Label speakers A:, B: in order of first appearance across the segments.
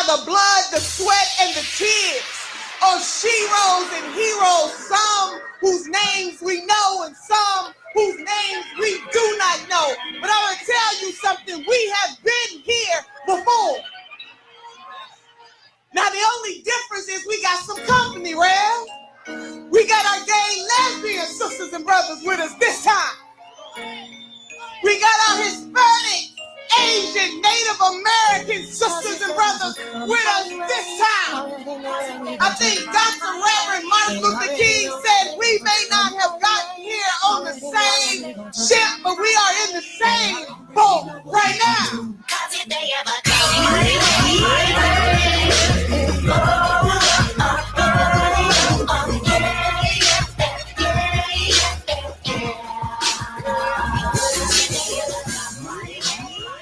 A: the blood, the sweat, and the tears of sheroes and heroes, some whose names we know and some whose names we do not know. But I want to tell you something, we have been here before. Now the only difference is we got some company, Rev. We got our gay lesbian sisters and brothers with us this time. We got our Hispanic, Asian, Native American sisters and brothers with us this time. I think Dr. Reverend Martin Luther King said we may not have gotten here on the same ship, but we are in the same boat right now.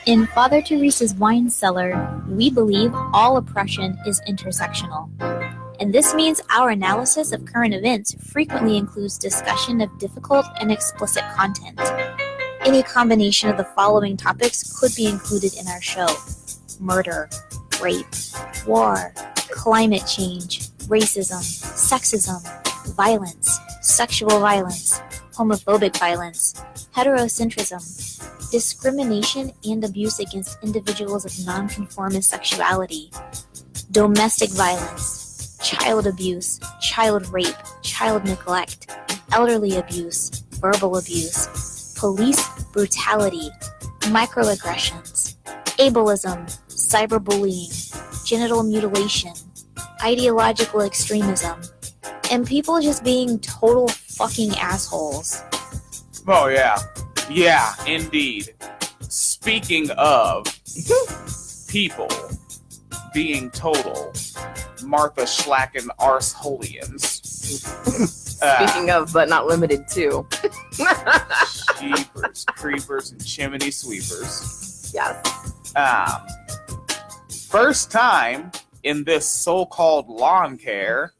B: In Father Teresa's Wine Cellar, we believe all oppression is intersectional. And this means our analysis of current events frequently includes discussion of difficult and explicit content. Any combination of the following topics could be included in our show: murder, rape, war, climate change, racism, sexism, violence, sexual violence, homophobic violence, heterocentrism, discrimination and abuse against individuals of nonconformist sexuality, domestic violence, child abuse, child rape, child neglect, elderly abuse, verbal abuse, police brutality, microaggressions, ableism, cyberbullying, genital mutilation, ideological extremism, and people just being total fucking assholes.
C: Oh, yeah. Yeah, indeed. Speaking of people being total Martha Schlacken arse-holians.
D: Speaking of, but not limited to.
C: Jeepers, creepers, and chimney sweepers.
D: Yes.
C: First time in this so-called lawn care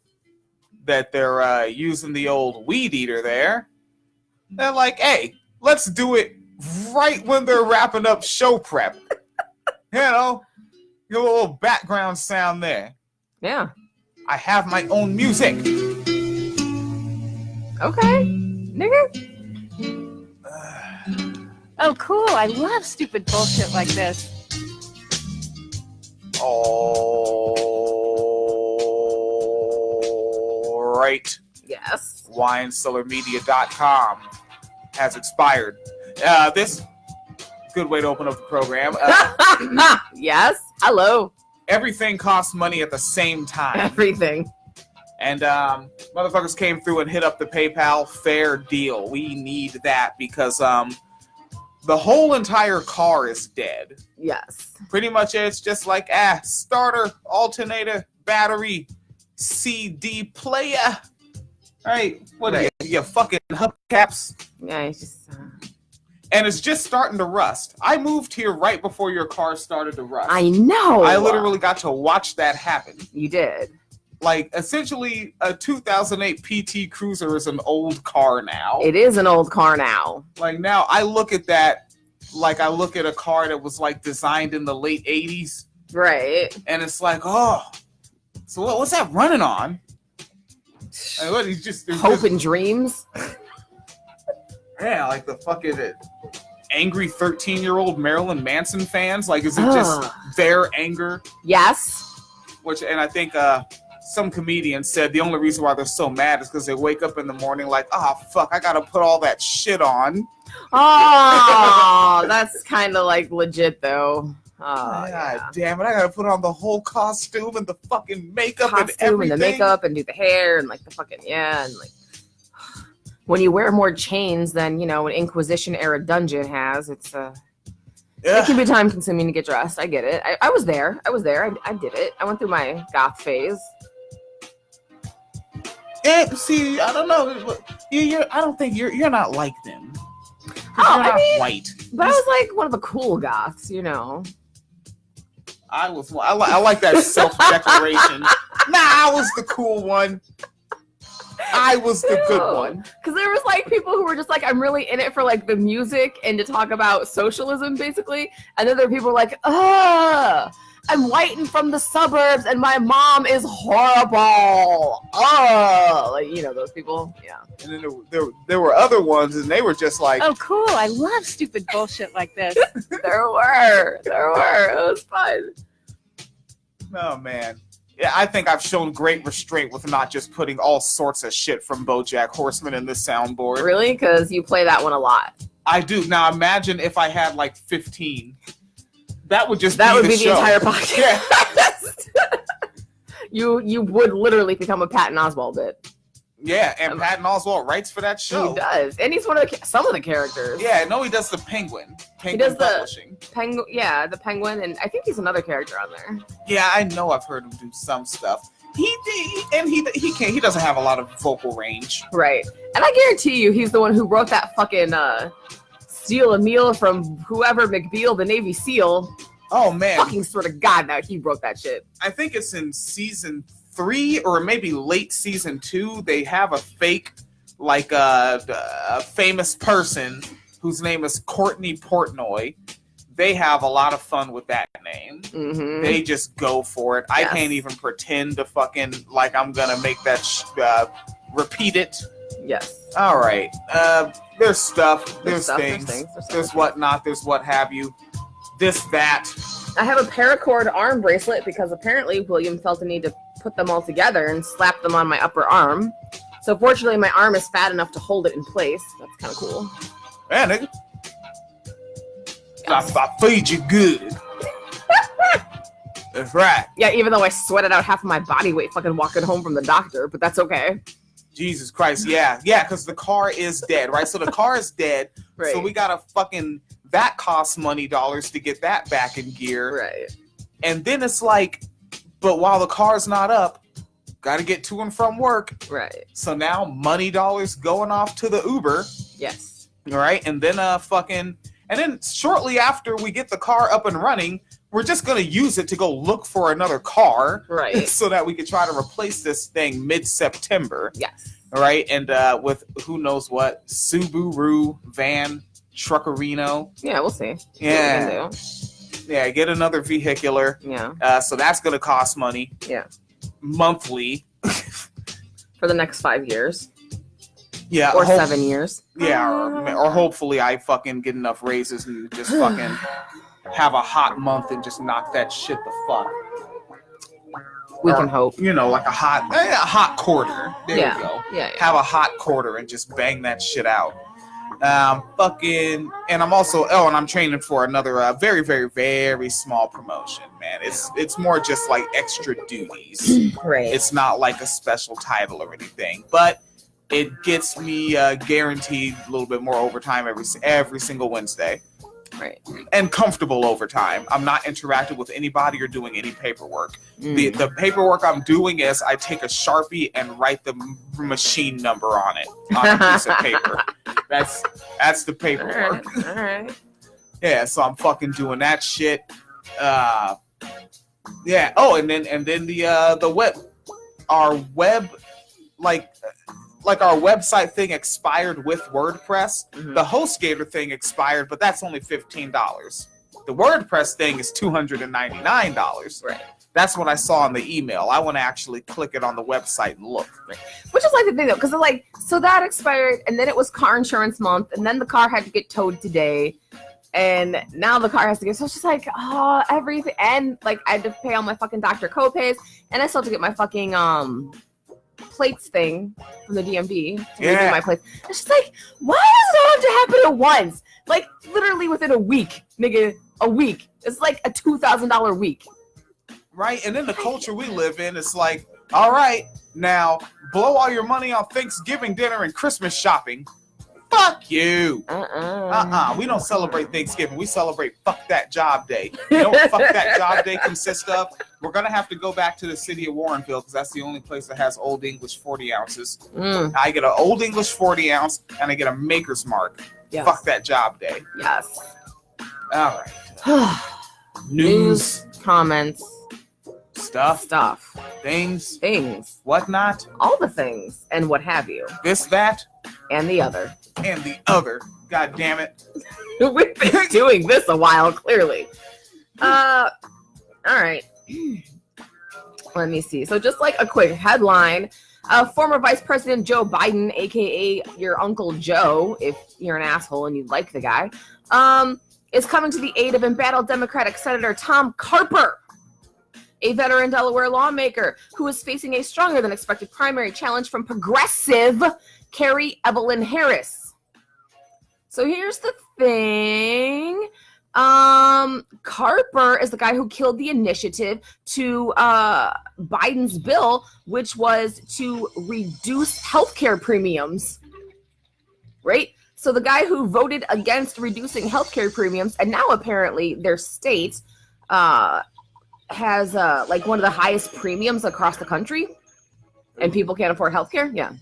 C: that they're using the old weed eater there. They're like, hey, let's do it right when they're wrapping up show prep. You know, get a little background sound there.
D: Yeah.
C: I have my own music.
D: Okay, nigga.
E: Oh, cool. I love stupid bullshit like this.
C: All right.
D: Yes.
C: WineCellarMedia.com has expired. This good way to open up the program.
D: Yes. Hello.
C: Everything costs money at the same time.
D: Everything.
C: And motherfuckers came through and hit up the PayPal. Fair deal. We need that because the whole entire car is dead.
D: Yes.
C: Pretty much it's just like starter, alternator, battery, CD player. Right? What are you fucking hubcaps?
D: Yeah, it's just.
C: And it's just starting to rust. I moved here right before your car started to rust.
D: I know.
C: I literally got to watch that happen.
D: You did.
C: Like, essentially, a 2008 PT Cruiser is an old car now.
D: It is an old car now.
C: Like, now I look at that like I look at a car that was, like, designed in the late 80s.
D: Right.
C: And it's like, oh, so what's that running on? Like, what, he's just...
D: Hope and dreams?
C: Yeah, like the fucking angry 13-year-old Marilyn Manson fans. Like, is it just their anger?
D: Yes.
C: And I think some comedian said the only reason why they're so mad is because they wake up in the morning like, fuck, I gotta put all that shit on.
D: Oh, that's kind of like legit though. Oh,
C: God damn it, I gotta put on the whole costume and the fucking makeup and everything.
D: And the makeup and do the hair and like the fucking, and like when you wear more chains than, you know, an Inquisition era dungeon has, it's it can be time consuming to get dressed. I get it. I was there. I did it. I went through my goth phase.
C: See, I don't know. I don't think you're not like them.
D: Oh,
C: you're not white.
D: But I was like one of the cool goths, you know.
C: I like that self-declaration. I was the cool one. I was the good one.
D: Because there was like people who were just like, I'm really in it for like the music and to talk about socialism, basically. And then there were people like, I'm white and from the suburbs, and my mom is horrible. Oh, like, you know those people. Yeah.
C: And then there were other ones, and they were just like,
E: Oh, cool. I love stupid bullshit like this.
D: There were. It was fun.
C: oh man. Yeah, I think I've shown great restraint with not just putting all sorts of shit from BoJack Horseman in this soundboard.
D: Really? Because you play that one a lot.
C: I do. Now imagine if I had like 15. That would just
D: That
C: be
D: would be the
C: show.
D: entire podcast.
C: Yeah.
D: You would literally become a Patton Oswalt bit.
C: Yeah, and Patton Oswalt writes for that show.
D: He does, and he's one of some of the characters.
C: Yeah, no, he does the Penguin.
D: He does the
C: Publishing.
D: Penguin. Yeah, the Penguin, and I think he's another character on there.
C: Yeah, I know. I've heard him do some stuff. He doesn't have a lot of vocal range.
D: Right, and I guarantee you, he's the one who wrote that fucking steal a meal from whoever McBeal, the Navy SEAL.
C: Oh man,
D: Fucking swear to God, now he wrote that shit.
C: I think it's in season 3 or maybe late season 2. They have a fake, like a famous person whose name is Courtney Portnoy. They have a lot of fun with that name.
D: Mm-hmm.
C: They just go for it.
D: Yes.
C: I can't even pretend to fucking like I'm gonna make that repeat it.
D: Yes.
C: All right. There's stuff. There's
D: stuff,
C: things.
D: there's
C: There's whatnot. There's what have you. This, that.
D: I have a paracord arm bracelet because apparently William felt the need to put them all together and slap them on my upper arm. So fortunately, my arm is fat enough to hold it in place. That's kind of cool.
C: Man, nigga.
D: Yes.
C: I feed you good. That's right.
D: Yeah, even though I sweated out half of my body weight fucking walking home from the doctor, but that's okay.
C: Jesus Christ. Yeah, because the car is dead, right? So the car is dead.
D: Right.
C: So we gotta fucking, that costs money dollars to get that back in gear.
D: Right.
C: And then it's like, but while the car's not up, gotta get to and from work.
D: Right.
C: So now money dollars going off to the Uber.
D: Yes.
C: Right? And then and then shortly after we get the car up and running, we're just going to use it to go look for another car.
D: Right.
C: So that we can try to replace this thing mid-September.
D: Yes.
C: All right? And with who knows what, Subaru, van, Truckerino.
D: Yeah, we'll see.
C: Yeah. Yeah, get another vehicular.
D: Yeah.
C: So that's going to cost money.
D: Yeah.
C: Monthly.
D: For the next 5 years.
C: Yeah.
D: Or 7 years.
C: Yeah, or hopefully I fucking get enough raises and just fucking have a hot month and just knock that shit the fuck.
D: We can hope.
C: You know, like a hot quarter. There
D: Yeah.
C: you go.
D: Yeah.
C: Have a hot quarter and just bang that shit out. And I'm also, and I'm training for another very, very, very small promotion, man. It's more just like extra duties.
D: Right.
C: It's not like a special title or anything, but it gets me guaranteed a little bit more overtime every single Wednesday.
D: Right.
C: And comfortable overtime. I'm not interacting with anybody or doing any paperwork. The paperwork I'm doing is I take a Sharpie and write the machine number on it on a piece of paper. That's the paperwork.
D: All right.
C: Yeah, so I'm fucking doing that shit. Yeah. Oh, and then the web, like our website thing expired with WordPress.
D: Mm-hmm.
C: The HostGator thing expired, but that's only $15. The WordPress thing is $299.
D: Right.
C: That's what I saw in the email. I want to actually click it on the website and look.
D: Which is like the thing though, because like, so that expired, and then it was car insurance month, and then the car had to get towed today, and now the car has to get. So it's just like, everything, and like I had to pay all my fucking doctor co-pays, and I still have to get my fucking plates thing from the DMV to redo my plates. It's just like, why does it all have to happen at once? Like literally within a week, nigga, a week. It's like a $2,000 week.
C: Right? And then the culture we live in, it's like, all right, now blow all your money on Thanksgiving dinner and Christmas shopping. Fuck you. We don't celebrate Thanksgiving. We celebrate fuck that job day. You know what fuck that job day consists of? We're going to have to go back to the city of Warrenville because that's the only place that has Old English 40 ounces. I get an Old English 40 ounce and I get a Maker's Mark.
D: Yes.
C: Fuck that job day.
D: Yes.
C: All right. News,
D: comments,
C: stuff, things, whatnot,
D: all the things, and what have you.
C: This, that,
D: and the other.
C: And the other. God damn it.
D: We've been doing this a while, clearly. All right. Let me see. So just like a quick headline, former Vice President Joe Biden, aka your Uncle Joe, if you're an asshole and you like the guy, is coming to the aid of embattled Democratic Senator Tom Carper, a veteran Delaware lawmaker who is facing a stronger than expected primary challenge from progressive Carrie Evelyn Harris. So here's the thing. Carper is the guy who killed the initiative to Biden's bill, which was to reduce healthcare premiums, right? So the guy who voted against reducing healthcare premiums, and now apparently their state has like one of the highest premiums across the country, and people can't afford healthcare. Yeah.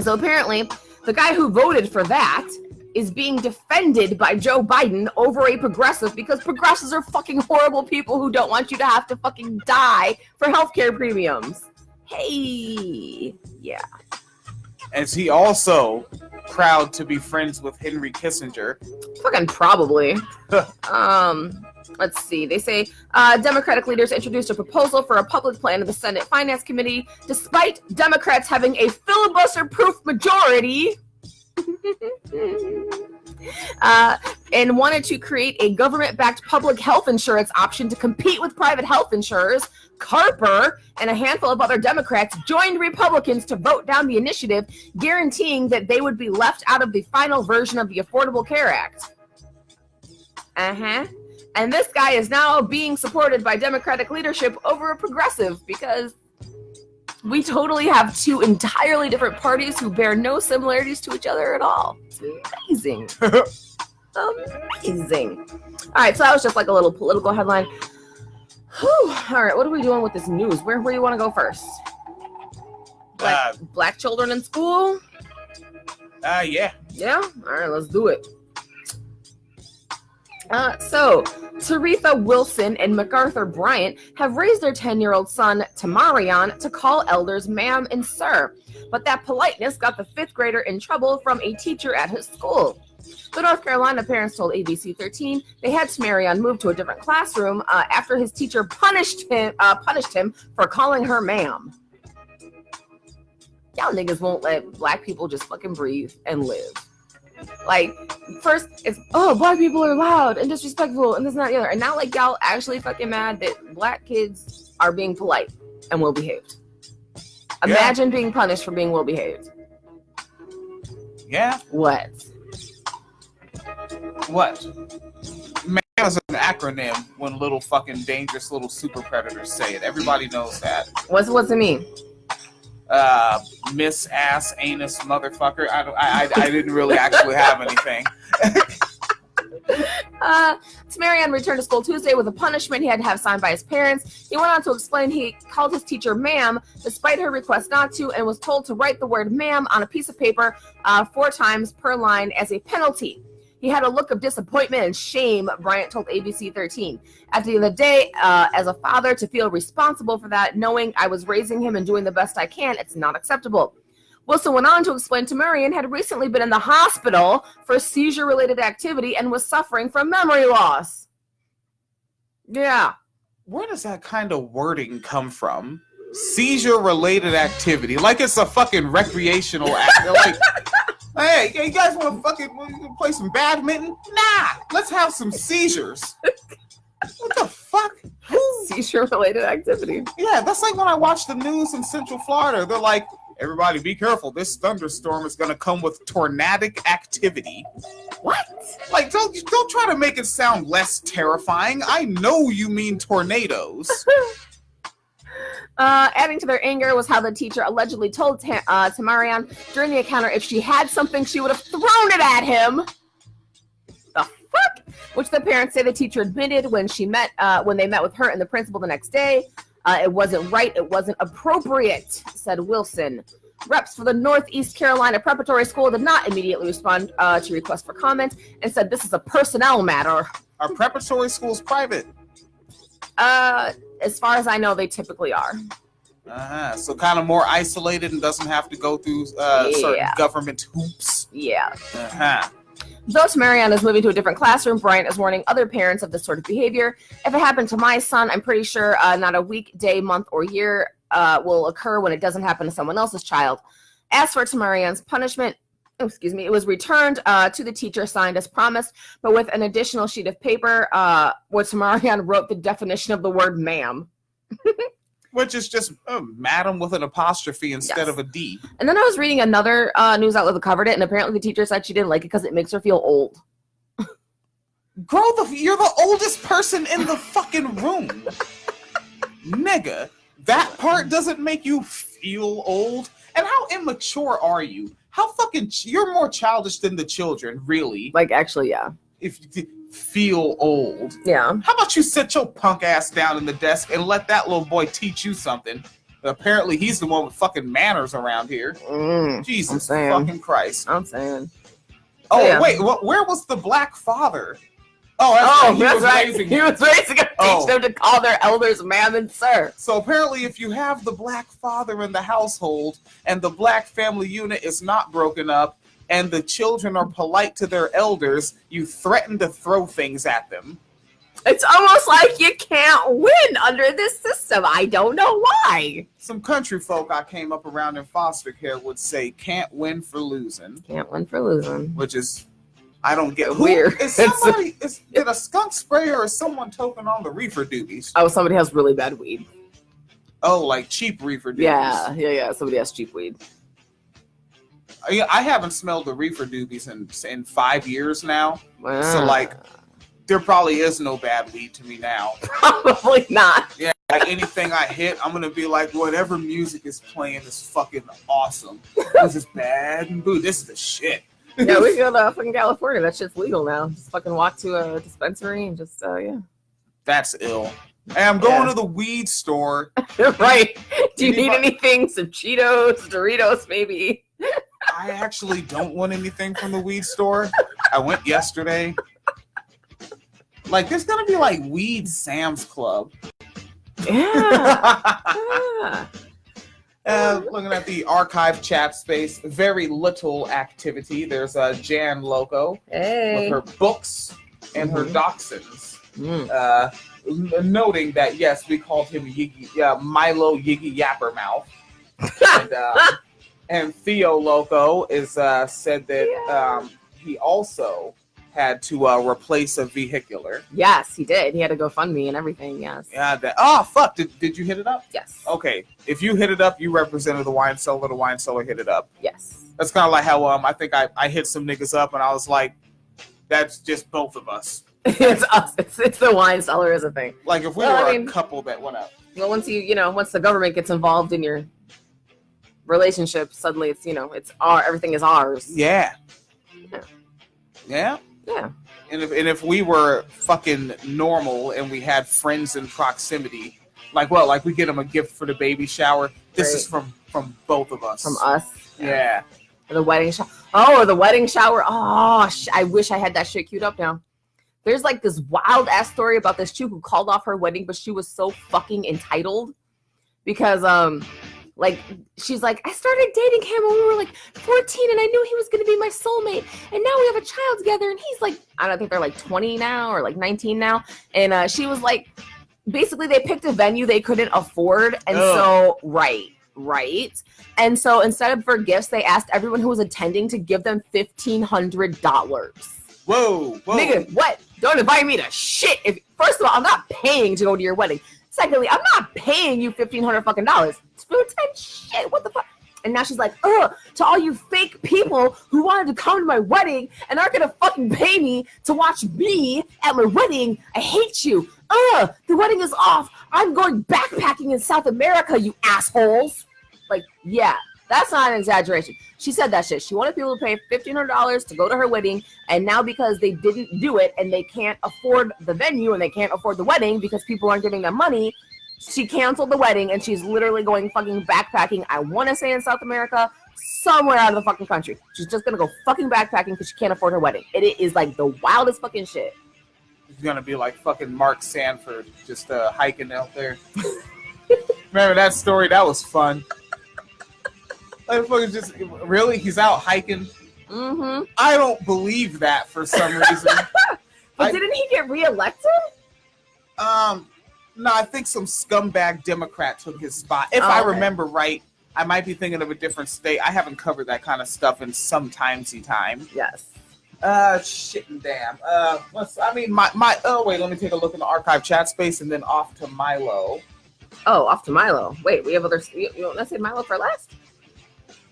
D: So apparently the guy who voted for that is being defended by Joe Biden over a progressive, because progressives are fucking horrible people who don't want you to have to fucking die for healthcare premiums. Hey, yeah.
C: Is he also proud to be friends with Henry Kissinger?
D: Fucking probably. Let's see. They say Democratic leaders introduced a proposal for a public plan to the Senate Finance Committee, despite Democrats having a filibuster-proof majority. And wanted to create a government-backed public health insurance option to compete with private health insurers. Carper and a handful of other Democrats joined Republicans to vote down the initiative, guaranteeing that they would be left out of the final version of the Affordable Care Act. And this guy is now being supported by Democratic leadership over a progressive, because we totally have two entirely different parties who bear no similarities to each other at all. It's amazing. Amazing. All right, so that was just like a little political headline. Whew. All right, what are we doing with this news? Where do you want to go first? Black children in school?
C: Yeah.
D: Yeah? All right, let's do it. So, Taretha Wilson and MacArthur Bryant have raised their 10-year-old son, Tamarion, to call elders ma'am and sir. But that politeness got the fifth grader in trouble from a teacher at his school. The North Carolina parents told ABC 13 they had Tamarion moved to a different classroom after his teacher punished him for calling her ma'am. Y'all niggas won't let black people just fucking breathe and live. Like, first it's, oh, black people are loud and disrespectful and this and that and the other. And now, like, y'all actually fucking mad that black kids are being polite and well behaved. Imagine being punished for being well behaved.
C: Yeah.
D: What?
C: MAM is an acronym when little fucking dangerous little super predators say it. Everybody knows that.
D: What's it mean?
C: Miss Ass Anus Motherfucker. I didn't really actually have anything.
D: Tamarion returned to school Tuesday with a punishment he had to have signed by his parents. He went on to explain he called his teacher ma'am despite her request not to, and was told to write the word ma'am on a piece of paper 4 times per line as a penalty. He had a look of disappointment and shame, Bryant told ABC 13. At the end of the day, as a father, to feel responsible for that, knowing I was raising him and doing the best I can, it's not acceptable. Wilson went on to explain Tamarion had recently been in the hospital for seizure-related activity and was suffering from memory loss. Yeah.
C: Where does that kind of wording come from? Seizure-related activity. Like it's a fucking recreational act. Like, hey, you guys want to fucking play some badminton? Nah, let's have some seizures. What the fuck?
D: Seizure-related activity.
C: Yeah, that's like when I watch the news in Central Florida. They're like, everybody be careful. This thunderstorm is going to come with tornadic activity.
D: What?
C: Like, don't try to make it sound less terrifying. I know you mean tornadoes.
D: Adding to their anger was how the teacher allegedly told Tamarion during the encounter if she had something, she would have thrown it at him. The fuck? Which the parents say the teacher admitted when they met with her and the principal the next day. It wasn't right. It wasn't appropriate, said Wilson. Reps for the Northeast Carolina Preparatory School did not immediately respond to requests for comment and said this is a personnel matter.
C: Are preparatory schools private?
D: As far as I know, they typically are.
C: So kind of more isolated and doesn't have to go through certain government hoops.
D: Yeah. Though Tamarian is moving to a different classroom, Bryant is warning other parents of this sort of behavior. If it happened to my son, I'm pretty sure not a week, day, month, or year will occur when it doesn't happen to someone else's child. As for Tamarian's punishment, it was returned to the teacher, signed as promised, but with an additional sheet of paper where Tamarian wrote the definition of the word ma'am.
C: Which is just madam with an apostrophe instead of a D.
D: And then I was reading another news outlet that covered it, and apparently the teacher said she didn't like it because it makes her feel old.
C: You're the oldest person in the fucking room. Nigga, that part doesn't make you feel old. And how immature are you? How fucking, you're more childish than the children, really.
D: Like, actually, yeah.
C: If you feel old.
D: Yeah.
C: How about you sit your punk ass down in the desk and let that little boy teach you something? Apparently he's the one with fucking manners around here. Jesus fucking Christ.
D: I'm saying.
C: Oh,
D: yeah.
C: Wait, where was the black father? Oh, that's right.
D: He was raising them, teaching them to call their elders ma'am and sir.
C: So apparently if you have the black father in the household and the black family unit is not broken up, and the children are polite to their elders, you threaten to throw things at them.
D: It's almost like you can't win under this system. I don't know why.
C: Some country folk I came up around in foster care would say, can't win for losing.
D: Can't win for losing.
C: Which is, I don't get.
D: Weird.
C: Did a skunk sprayer or someone token on the reefer doobies?
D: Oh, somebody has really bad weed.
C: Oh, like cheap reefer doobies.
D: Yeah. Somebody has cheap weed.
C: I haven't smelled the reefer doobies in 5 years now.
D: Wow.
C: So like, there probably is no bad weed to me now.
D: Probably not.
C: Yeah, like anything I hit, I'm gonna be like, whatever music is playing is fucking awesome. This is bad and boo. This is the shit.
D: Yeah, we go to fucking California. That shit's legal now. Just fucking walk to a dispensary and just yeah.
C: That's ill. Hey, I'm going to the weed store.
D: Right. Do you need anything? Some Cheetos, Doritos, maybe.
C: I actually don't want anything from the weed store. I went yesterday. Like, there's gonna be like Weed Sam's Club.
D: Yeah.
C: Looking at the archive chat space, very little activity. There's Jan Loco with her books and her dachshunds. Noting that, yes, we called him Milo Yiggieyappermouth. And Theo Loco is said that he also had to replace a vehicular.
D: Yes, he did. He had to go fund me and everything. Yes.
C: Yeah. Did you hit it up?
D: Yes.
C: Okay. If you hit it up, you represented the wine cellar. The wine cellar hit it up.
D: Yes.
C: That's kind of like how I think I hit some niggas up and I was like, that's just both of us.
D: It's us. It's the wine cellar is a thing.
C: Like if we were a couple that went up.
D: Well, once the government gets involved in your relationship, suddenly it's everything is ours.
C: Yeah.
D: Yeah.
C: And if we were fucking normal and we had friends in proximity, like we get them a gift for the baby shower. This is from both of us.
D: From us.
C: Yeah.
D: The wedding shower. Oh, the wedding shower. Oh, I wish I had that shit queued up now. There's like this wild ass story about this chick who called off her wedding, but she was so fucking entitled because like she's like, I started dating him when we were like 14 and I knew he was gonna be my soulmate, and now we have a child together and he's like, I don't think they're like 20 now or like 19 now, and she was like, basically they picked a venue they couldn't afford, and so right, and so instead of for gifts they asked everyone who was attending to give them $1,500.
C: Whoa.
D: Nigga, what? Don't invite me to shit. First of all, I'm not paying to go to your wedding. Secondly, I'm not paying you $1,500 fucking dollars to attend shit. What the fuck? And now she's like, to all you fake people who wanted to come to my wedding and aren't gonna fucking pay me to watch me at my wedding, I hate you. The wedding is off. I'm going backpacking in South America, you assholes. Like, yeah. That's not an exaggeration. She said that shit. She wanted people to pay $1,500 to go to her wedding, and now because they didn't do it and they can't afford the venue and they can't afford the wedding because people aren't giving them money, she canceled the wedding and she's literally going fucking backpacking. I want to say in South America, somewhere out of the fucking country. She's just gonna go fucking backpacking because she can't afford her wedding. It is like the wildest fucking shit.
C: She's gonna be like fucking Mark Sanford, just hiking out there. Remember that story? That was fun. Like, fucking just really, he's out hiking
D: Mm-hmm.
C: I don't believe that for some reason.
D: But didn't he get reelected?
C: No, I think some scumbag Democrat took his spot. If I remember right, I might be thinking of a different state. I haven't covered that kind of stuff in some timesy time.
D: Yes.
C: Shit and damn. Wait, let me take a look in the archive chat space and then off to Milo.
D: Oh, off to Milo. Wait, we have other. You want to say Milo for last?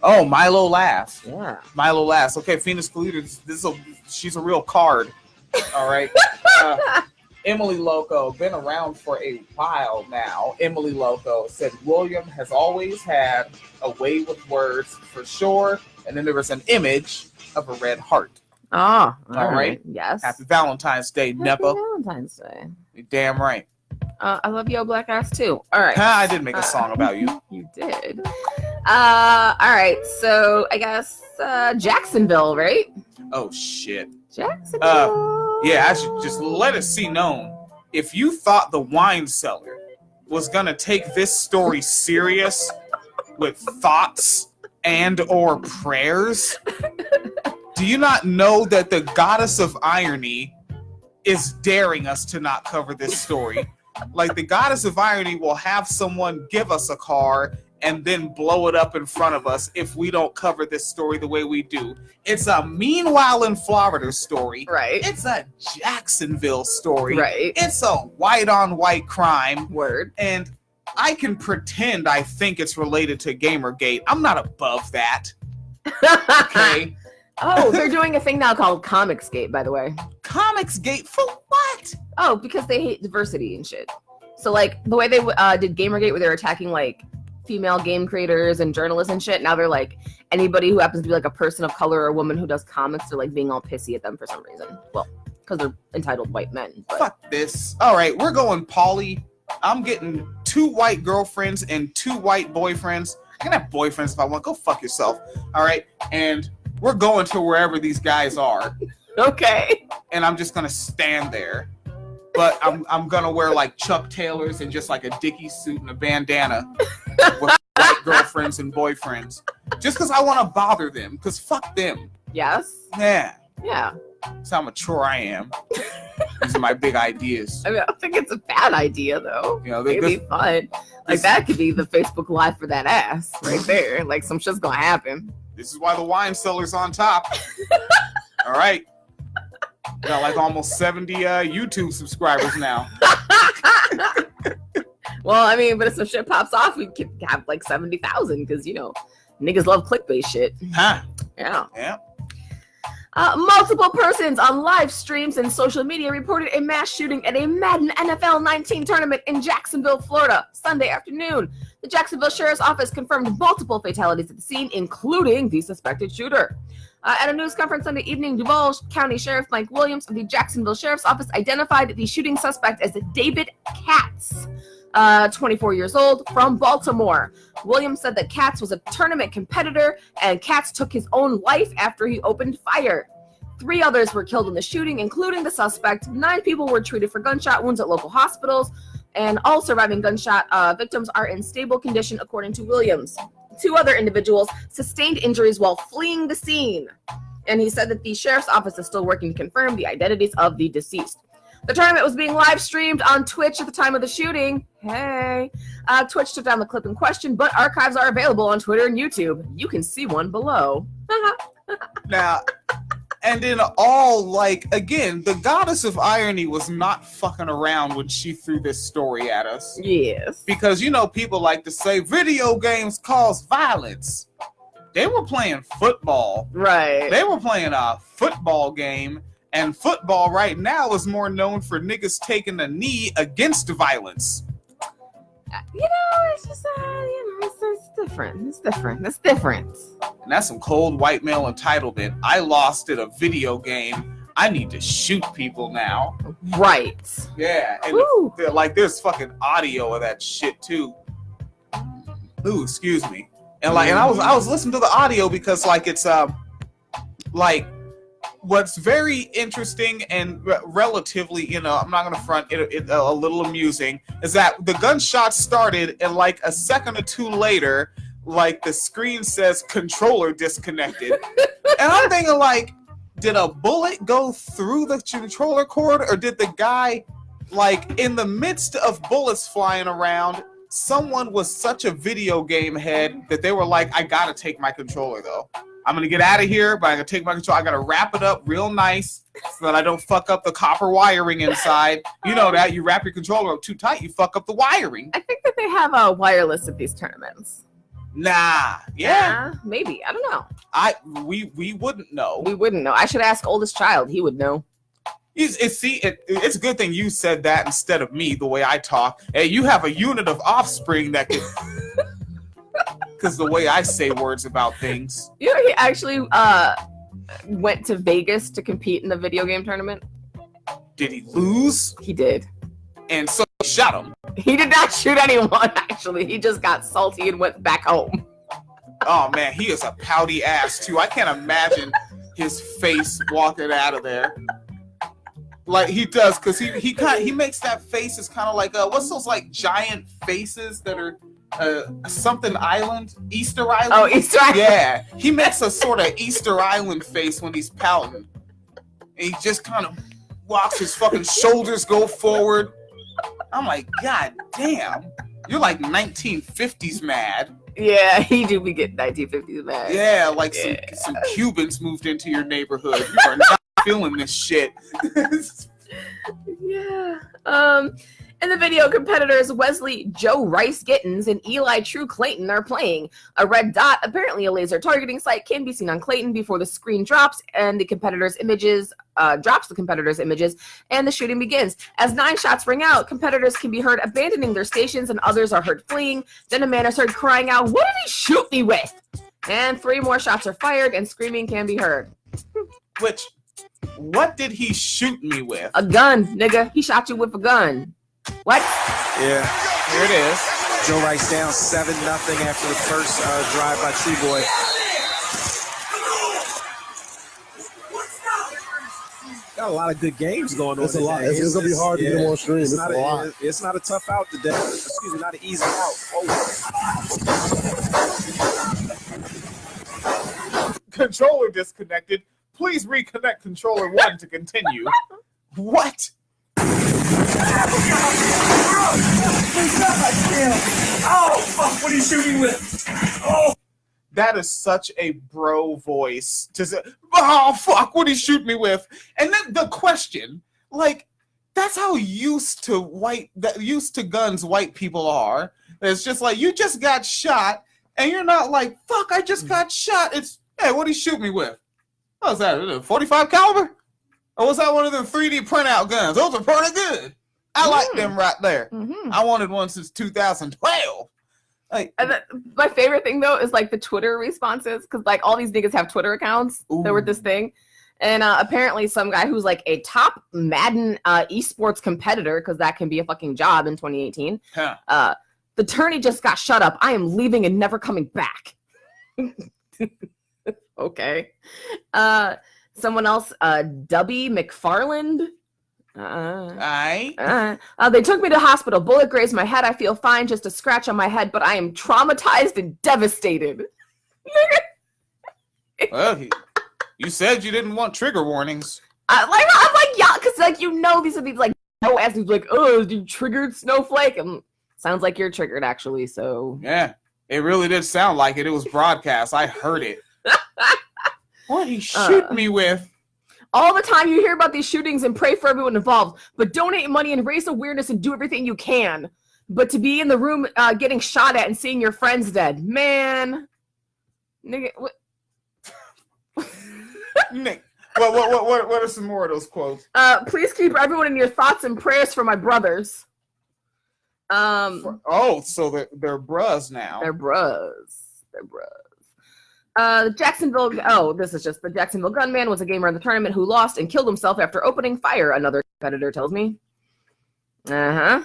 C: Oh, Milo last.
D: Yeah.
C: Milo last. Okay, Phoenix Kalita, she's a real card. All right. Emily Loco, been around for a while now. Emily Loco said William has always had a way with words for sure. And then there was an image of a red heart.
D: Oh,
C: all right.
D: Yes.
C: Happy Valentine's Day,
D: Happy
C: Nepa.
D: Valentine's Day.
C: You're damn right.
D: I love Yo Black Ass too. All right.
C: I did make a song about you.
D: You did. All right. So I guess Jacksonville, right?
C: Oh shit.
D: Jacksonville.
C: Yeah, I should just let it see known. If you thought the wine cellar was gonna take this story serious with thoughts and or prayers, do you not know that the goddess of irony is daring us to not cover this story? Like, the goddess of irony will have someone give us a car and then blow it up in front of us if we don't cover this story the way we do. It's a Meanwhile in Florida story.
D: Right.
C: It's a Jacksonville story.
D: Right.
C: It's a white-on-white crime.
D: Word.
C: And I can pretend I think it's related to Gamergate. I'm not above that. Okay?
D: Oh, they're doing a thing now called Comicsgate, by the way.
C: Comicsgate? For what?
D: Oh, because they hate diversity and shit. So, like, the way they did Gamergate, where they were attacking, like, female game creators and journalists and shit, now they're like, anybody who happens to be, like, a person of color or a woman who does comics, they're, like, being all pissy at them for some reason. Well, because they're entitled white men. But.
C: Fuck this. All right, we're going poly. I'm getting 2 white girlfriends and 2 white boyfriends. I can have boyfriends if I want. Go fuck yourself. All right? And we're going to wherever these guys are.
D: Okay.
C: And I'm just going to stand there. But I'm going to wear, like, Chuck Taylors and just, like, a Dickie suit and a bandana with white girlfriends and boyfriends. Just because I want to bother them. Because fuck them.
D: Yes.
C: Yeah.
D: Yeah.
C: That's how mature I am. These are my big ideas.
D: I mean, I don't think it's a bad idea, though.
C: You know,
D: It'd be fun. Like, that could be the Facebook Live for that ass right there. Like, some shit's gonna happen.
C: This is why the wine cellar's on top. All right. Got like almost 70 YouTube subscribers now.
D: Well, I mean, but if some shit pops off, we could have like 70,000 because, you know, niggas love clickbait shit.
C: Huh.
D: Yeah.
C: Yeah.
D: Multiple persons on live streams and social media reported a mass shooting at a Madden NFL 19 tournament in Jacksonville, Florida, Sunday afternoon. The Jacksonville Sheriff's Office confirmed multiple fatalities at the scene, including the suspected shooter. At a news conference Sunday evening, Duval County Sheriff Mike Williams of the Jacksonville Sheriff's Office identified the shooting suspect as David Katz, 24 years old, from Baltimore. Williams said that Katz was a tournament competitor, and Katz took his own life after he opened fire. 3 others were killed in the shooting, including the suspect. 9 people were treated for gunshot wounds at local hospitals, and all surviving gunshot victims are in stable condition, according to Williams. 2 other individuals sustained injuries while fleeing the scene, and he said that the sheriff's office is still working to confirm the identities of the deceased. The tournament was being live streamed on Twitch at the time of the shooting. Hey. Twitch took down the clip in question, but archives are available on Twitter and YouTube. You can see one below.
C: Now, and in all, like, again, the goddess of irony was not fucking around when she threw this story at us.
D: Yes.
C: Because, you know, people like to say video games cause violence. They were playing football.
D: Right.
C: They were playing a football game. And football right now is more known for niggas taking a knee against violence.
D: You know, it's just, it's different. It's different. It's different.
C: And that's some cold white male entitlement. I lost at a video game. I need to shoot people now.
D: Right.
C: Yeah. And like, there's fucking audio of that shit too. Ooh, excuse me. And like, and I was listening to the audio because like it's like, what's very interesting and relatively, you know, I'm not going to front it a little amusing, is that the gunshot started and like a second or two later, like the screen says controller disconnected. And I'm thinking like, did a bullet go through the controller cord, or did the guy, like, in the midst of bullets flying around, someone was such a video game head that they were like, I gotta take my controller though. I'm gonna get out of here, but I'm gonna take my controller. I gotta wrap it up real nice so that I don't fuck up the copper wiring inside. You know that, you wrap your controller up too tight, you fuck up the wiring.
D: I think that they have a wireless at these tournaments.
C: Nah, yeah.
D: Maybe. I don't know.
C: We wouldn't know.
D: We wouldn't know. I should ask oldest child. He would know.
C: It's a good thing you said that instead of me, the way I talk. Hey, you have a unit of offspring that could... Because the way I say words about things.
D: You know, he actually went to Vegas to compete in the video game tournament.
C: Did he lose?
D: He did.
C: And so he shot him.
D: He did not shoot anyone, actually. He just got salty and went back home.
C: Oh, man, he is a pouty ass, too. I can't imagine his face walking out of there. Like he does, because he makes that face is kind of like, what's those, like, giant faces that are something island? Easter Island?
D: Oh, Easter Island.
C: Yeah, he makes a sort of Easter Island face when he's pouting. And he just kind of walks, his fucking shoulders go forward. I'm like, God damn, you're like 1950s mad.
D: Yeah, he do be getting 1950s mad.
C: Yeah, like some Cubans moved into your neighborhood. You are not feeling this shit.
D: Yeah. In the video, competitors Wesley Joe Rice Gittins and Eli True Clayton are playing. A red dot, apparently a laser targeting sight, can be seen on Clayton before the screen drops and the competitors' images and the shooting begins. As 9 shots ring out, competitors can be heard abandoning their stations and others are heard fleeing. Then a man is heard crying out, "What did he shoot me with?" And 3 more shots are fired and screaming can be heard.
C: What did he shoot me with?
D: A gun, nigga. He shot you with a gun. What?
F: Yeah.
C: Here it is.
F: Joe Rice down 7-0 after the first drive by True Boy. Got a lot of good games going on.
G: It's a lot. It's gonna be hard to get them on stream.
F: It's not a tough out today. Excuse me, not an easy out.
C: Controller disconnected. Please reconnect controller 1 to continue. What?
H: Oh, fuck, what are you shooting with? Oh.
C: That is such a bro voice to say, oh, fuck, what are you shooting me with? And then the question, like, that's how used to guns white people are. It's just like, you just got shot, and you're not like, fuck, I just got shot. It's, hey, what did he shoot me with? What was that, a 45 caliber? Or was that one of them 3D printout guns? Those are pretty good. I like them right there.
D: Mm-hmm.
C: I wanted one since 2012. Like,
D: my favorite thing though is like the Twitter responses, because like all these niggas have Twitter accounts. There were this thing, and apparently some guy who's like a top Madden esports competitor, because that can be a fucking job in 2018.
C: huh.
D: The tourney just got shut up. I am leaving and never coming back. Okay. Someone else, Dubby McFarland. They took me to hospital. Bullet grazed my head. I feel fine. Just a scratch on my head, but I am traumatized and devastated.
C: Well, you said you didn't want trigger warnings.
D: I'm like, yeah, because like these are these like no ass dudes like, oh, you triggered Snowflake. Sounds like you're triggered actually. So
C: yeah, it really did sound like it. It was broadcast. I heard it. What he shoot me with?
D: All the time you hear about these shootings and pray for everyone involved, but donate money and raise awareness and do everything you can. But to be in the room getting shot at and seeing your friends dead, man, nigga. What?
C: Nick, what are some more of those quotes?
D: Please keep everyone in your thoughts and prayers for my brothers.
C: So they're bros now.
D: They're bros. The Jacksonville gunman was a gamer in the tournament who lost and killed himself after opening fire, another competitor tells me. 4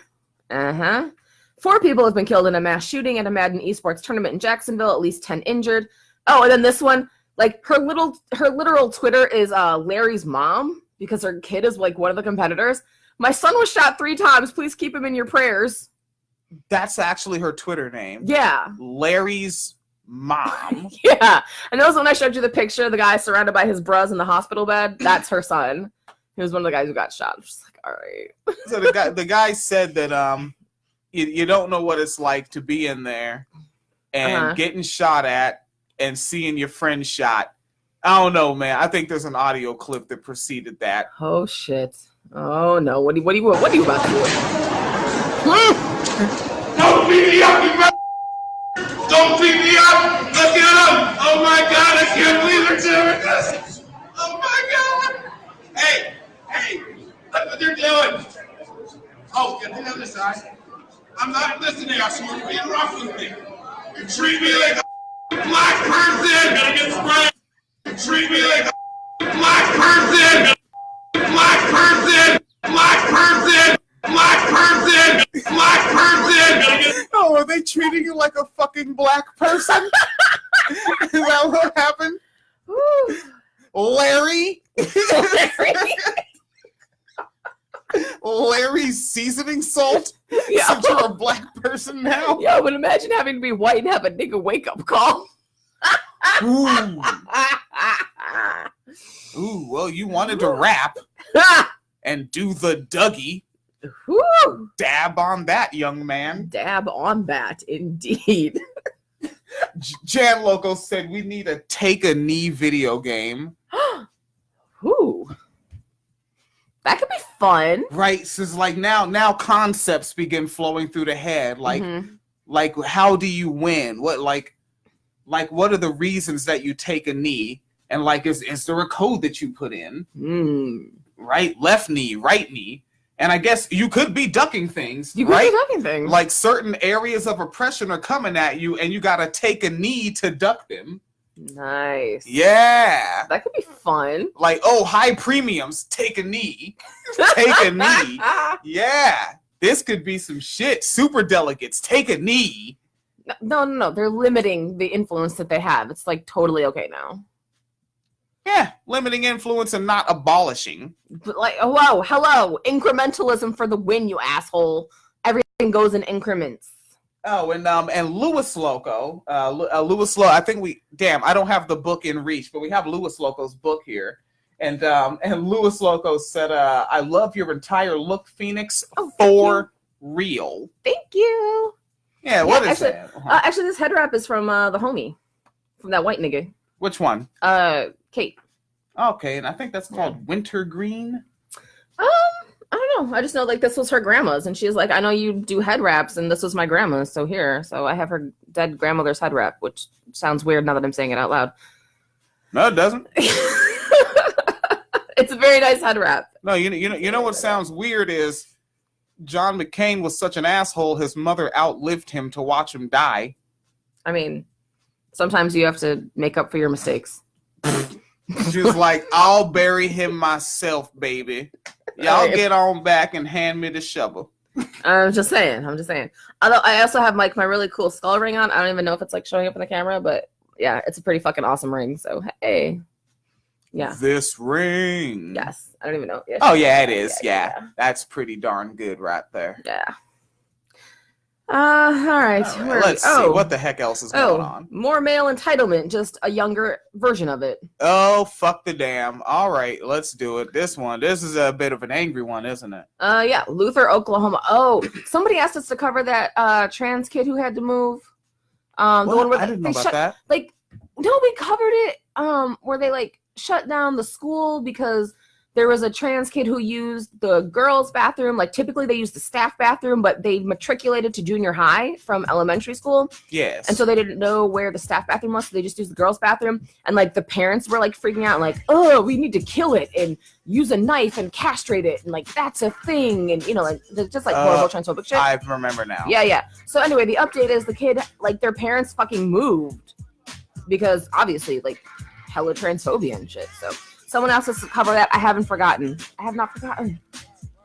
D: people have been killed in a mass shooting at a Madden esports tournament in Jacksonville, at least 10 injured. Oh, and then this one, like her literal Twitter is Larry's mom, because her kid is like one of the competitors. My son was shot 3 times. Please keep him in your prayers.
C: That's actually her Twitter name.
D: Yeah.
C: Larry's mom.
D: Yeah. And also when I showed you the picture of the guy surrounded by his bros in the hospital bed, that's her son. He was one of the guys who got shot. I'm just like, all right.
C: So the guy said that you don't know what it's like to be in there and getting shot at and seeing your friend shot. I don't know, man. I think there's an audio clip that preceded that.
D: Oh shit. Oh no. What are you about to do?
H: Don't beat me up, you mother- Don't beat me up! Look at him! Oh my god, I can't believe they're doing this! Oh my god! Hey! Look what they're doing! Oh, get the other side. I'm not listening, I swear you're being rough with me. You treat me like a black person! Gonna get sprayed! You treat me like a black person! Black person! Black person! Black person! Black person! Gonna get
C: Oh, are they treating you like a fucking black person? Is that what happened? Larry? Larry's seasoning salt?
D: Yeah.
C: Since you're a black person now?
D: Yo, but imagine having to be white and have a nigga wake up call.
C: Ooh. Ooh, well, you wanted to rap and do the Dougie.
D: Woo.
C: Dab on that, young man.
D: Dab on that, indeed.
C: Jan Loco said we need a take a knee video game.
D: Ooh. That could be fun.
C: Right, so it's like now concepts begin flowing through the head. Like how do you win? What what are the reasons that you take a knee? And like is there a code that you put in? Right, left knee, right knee. And I guess you could be ducking things.
D: You could be ducking things.
C: Like certain areas of oppression are coming at you and you gotta take a knee to duck them.
D: Nice.
C: Yeah.
D: That could be fun.
C: Like, oh, high premiums, take a knee. Take a knee. Yeah. This could be some shit. Super delegates, take a knee.
D: No. They're limiting the influence that they have. It's like totally okay now.
C: Yeah, limiting influence and not abolishing.
D: But like, oh, hello. Incrementalism for the win, you asshole. Everything goes in increments.
C: Oh, and Louis Loco, Louis Loco. I think I don't have the book in reach, but we have Louis Loco's book here, and Louis Loco said, "I love your entire look, Phoenix, for real."
D: Thank you.
C: Yeah, what is that?
D: Actually, this head wrap is from the homie, from that white nigga.
C: Which one?
D: Kate.
C: Okay, and I think that's called Wintergreen.
D: I don't know. I just know like this was her grandma's, and she's like, I know you do head wraps, and this was my grandma's, so here. So I have her dead grandmother's head wrap, which sounds weird now that I'm saying it out loud.
C: No, it doesn't.
D: It's a very nice head wrap.
C: No, you know what sounds weird is John McCain was such an asshole. His mother outlived him to watch him die.
D: I mean, sometimes you have to make up for your mistakes.
C: She was like, I'll bury him myself, baby. Y'all get on back and hand me the shovel.
D: I'm just saying. Although I also have like my really cool skull ring on. I don't even know if it's like showing up in the camera, but yeah, it's a pretty fucking awesome ring. So hey, yeah.
C: This ring.
D: Yes, I don't even know. Yeah,
C: oh yeah, it is. Yeah, that's pretty darn good right there.
D: Yeah. All right.
C: Let's see what the heck else is going on.
D: More male entitlement, just a younger version of it.
C: Oh, fuck the damn. All right, let's do it. This is a bit of an angry one, isn't it?
D: Yeah, Luther, Oklahoma. Oh, somebody asked us to cover that trans kid who had to move. The one where
C: I didn't know about that.
D: Like, no, we covered it. Where they like shut down the school because there was a trans kid who used the girls' bathroom. Like, typically they use the staff bathroom, but they matriculated to junior high from elementary school.
C: Yes.
D: And so they didn't know where the staff bathroom was, so they just used the girls' bathroom. And, like, the parents were, like, freaking out, like, oh, we need to kill it and use a knife and castrate it. And, like, that's a thing. And, you know, like, just, like, horrible transphobic shit.
C: I remember now.
D: Yeah. So, anyway, the update is the kid, like, their parents fucking moved. Because, obviously, like, hella transphobia and shit, so... Someone else has to cover that. I haven't forgotten. I have not forgotten.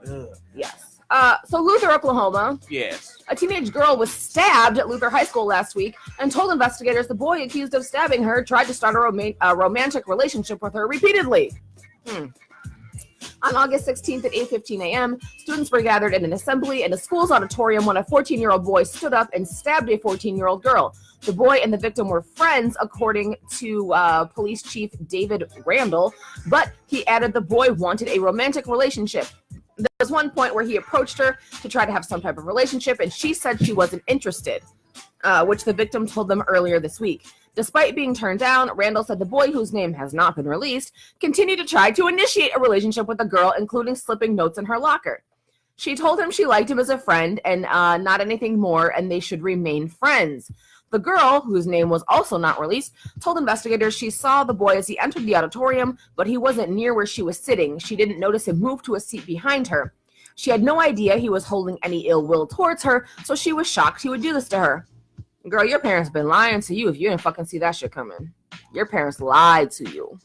C: Ugh.
D: Yes. So Luther, Oklahoma.
C: Yes.
D: A teenage girl was stabbed at Luther High School last week and told investigators the boy accused of stabbing her tried to start a romantic relationship with her repeatedly. On August 16th at 8:15 a.m., students were gathered in an assembly in a school's auditorium when a 14-year-old boy stood up and stabbed a 14-year-old girl. The boy and the victim were friends, according to Police Chief David Randall, but he added the boy wanted a romantic relationship. There was one point where he approached her to try to have some type of relationship, and she said she wasn't interested, which the victim told them earlier this week. Despite being turned down, Randall said the boy, whose name has not been released, continued to try to initiate a relationship with the girl, including slipping notes in her locker. She told him she liked him as a friend and not anything more, and they should remain friends. The girl, whose name was also not released, told investigators she saw the boy as he entered the auditorium, but he wasn't near where she was sitting. She didn't notice him move to a seat behind her. She had no idea he was holding any ill will towards her, so she was shocked he would do this to her. Girl, your parents been lying to you if you didn't fucking see that shit coming. Your parents lied to you.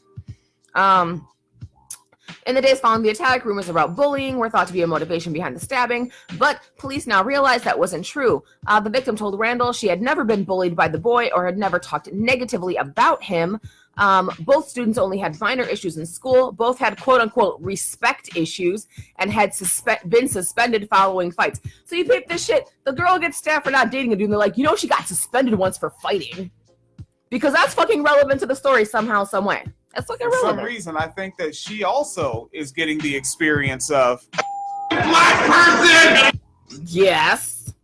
D: In the days following the attack, rumors about bullying were thought to be a motivation behind the stabbing, but police now realize that wasn't true. The victim told Randall she had never been bullied by the boy or had never talked negatively about him. Both students only had minor issues in school. Both had quote-unquote respect issues and had been suspended following fights. So you pick this shit. The girl gets stabbed for not dating a dude, and they're like, she got suspended once for fighting. Because that's fucking relevant to the story somehow, some way. That's fucking relevant.
C: For some reason, I think that she also is getting the experience of
H: Black person!
D: Yes.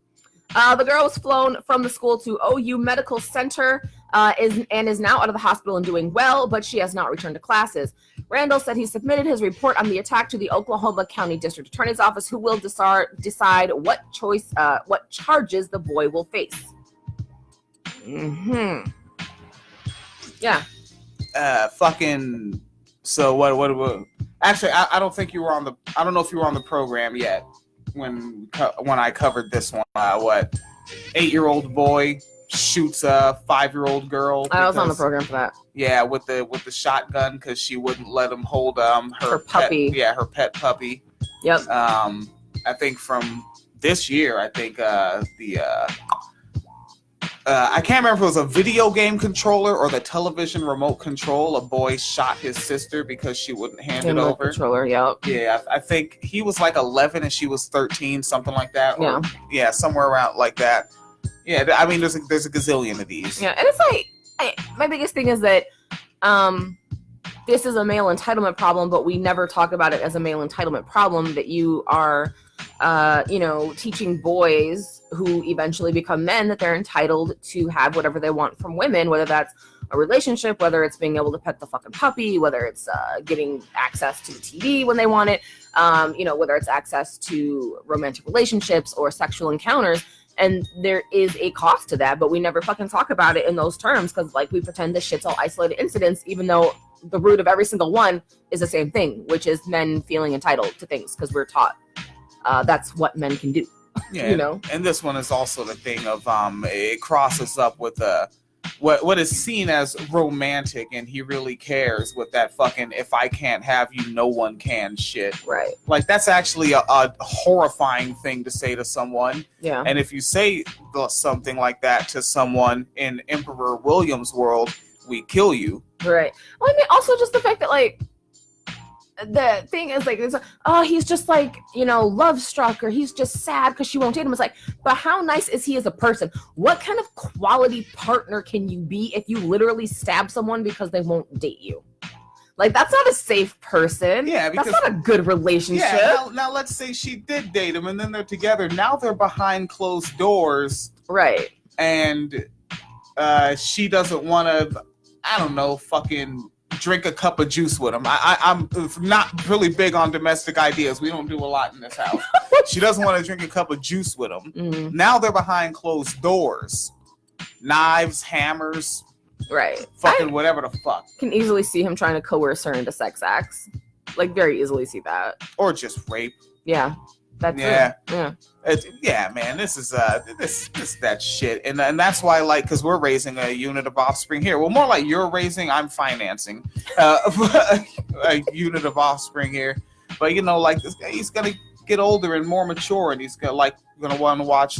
D: The girl was flown from the school to OU Medical Center is now out of the hospital and doing well, but she has not returned to classes. Randall said he submitted his report on the attack to the Oklahoma County District Attorney's Office, who will decide what charges the boy will face. Yeah.
C: So what actually, I don't think you were I don't know if you were on the program yet when I covered this one. 8-year-old boy shoots a 5-year-old girl.
D: I was on the program for that.
C: Yeah, with the shotgun because she wouldn't let him hold her
D: puppy.
C: Her pet puppy.
D: Yep.
C: I think from this year, I think I can't remember if it was a video game controller or the television remote control. A boy shot his sister because she wouldn't hand it over.
D: Controller, yep.
C: Yeah, I think he was like 11 and she was 13, something like that.
D: Yeah.
C: Yeah, somewhere around like that. Yeah, I mean, there's a gazillion of these.
D: Yeah, and it's like, my biggest thing is that this is a male entitlement problem, but we never talk about it as a male entitlement problem, that you are, teaching boys who eventually become men that they're entitled to have whatever they want from women, whether that's a relationship, whether it's being able to pet the fucking puppy, whether it's getting access to the TV when they want it, whether it's access to romantic relationships or sexual encounters. And there is a cost to that, but we never fucking talk about it in those terms because, we pretend this shit's all isolated incidents, even though the root of every single one is the same thing, which is men feeling entitled to things because we're taught that's what men can do.
C: Yeah, and this one is also the thing of it crosses up with what is seen as romantic, and he really cares with that fucking "if I can't have you, no one can" shit.
D: Right.
C: Like that's actually a horrifying thing to say to someone.
D: Yeah.
C: And if you say something like that to someone in Emperor William's world, we kill you.
D: Right. Well, I mean, also just the fact that the thing is he's just love struck, or he's just sad because she won't date him. It's but how nice is he as a person? What kind of quality partner can you be if you literally stab someone because they won't date you? That's not a safe person.
C: Yeah, because
D: that's not a good relationship.
C: Yeah, now let's say she did date him and then they're together. Now they're behind closed doors.
D: Right.
C: And she doesn't want to, I don't know, fucking drink a cup of juice with him. I'm not really big on domestic ideas. We don't do a lot in this house. She doesn't want to drink a cup of juice with him.
D: Mm-hmm.
C: Now they're behind closed doors. Knives, hammers.
D: Right.
C: Fucking whatever the fuck.
D: Can easily see him trying to coerce her into sex acts. Very easily see that.
C: Or just rape.
D: Yeah. That's
C: it. Yeah. Man, this is that shit. And that's why, because we're raising a unit of offspring here. Well, more like you're raising, I'm financing a unit of offspring here. But this guy, he's gonna get older and more mature, and he's gonna want to watch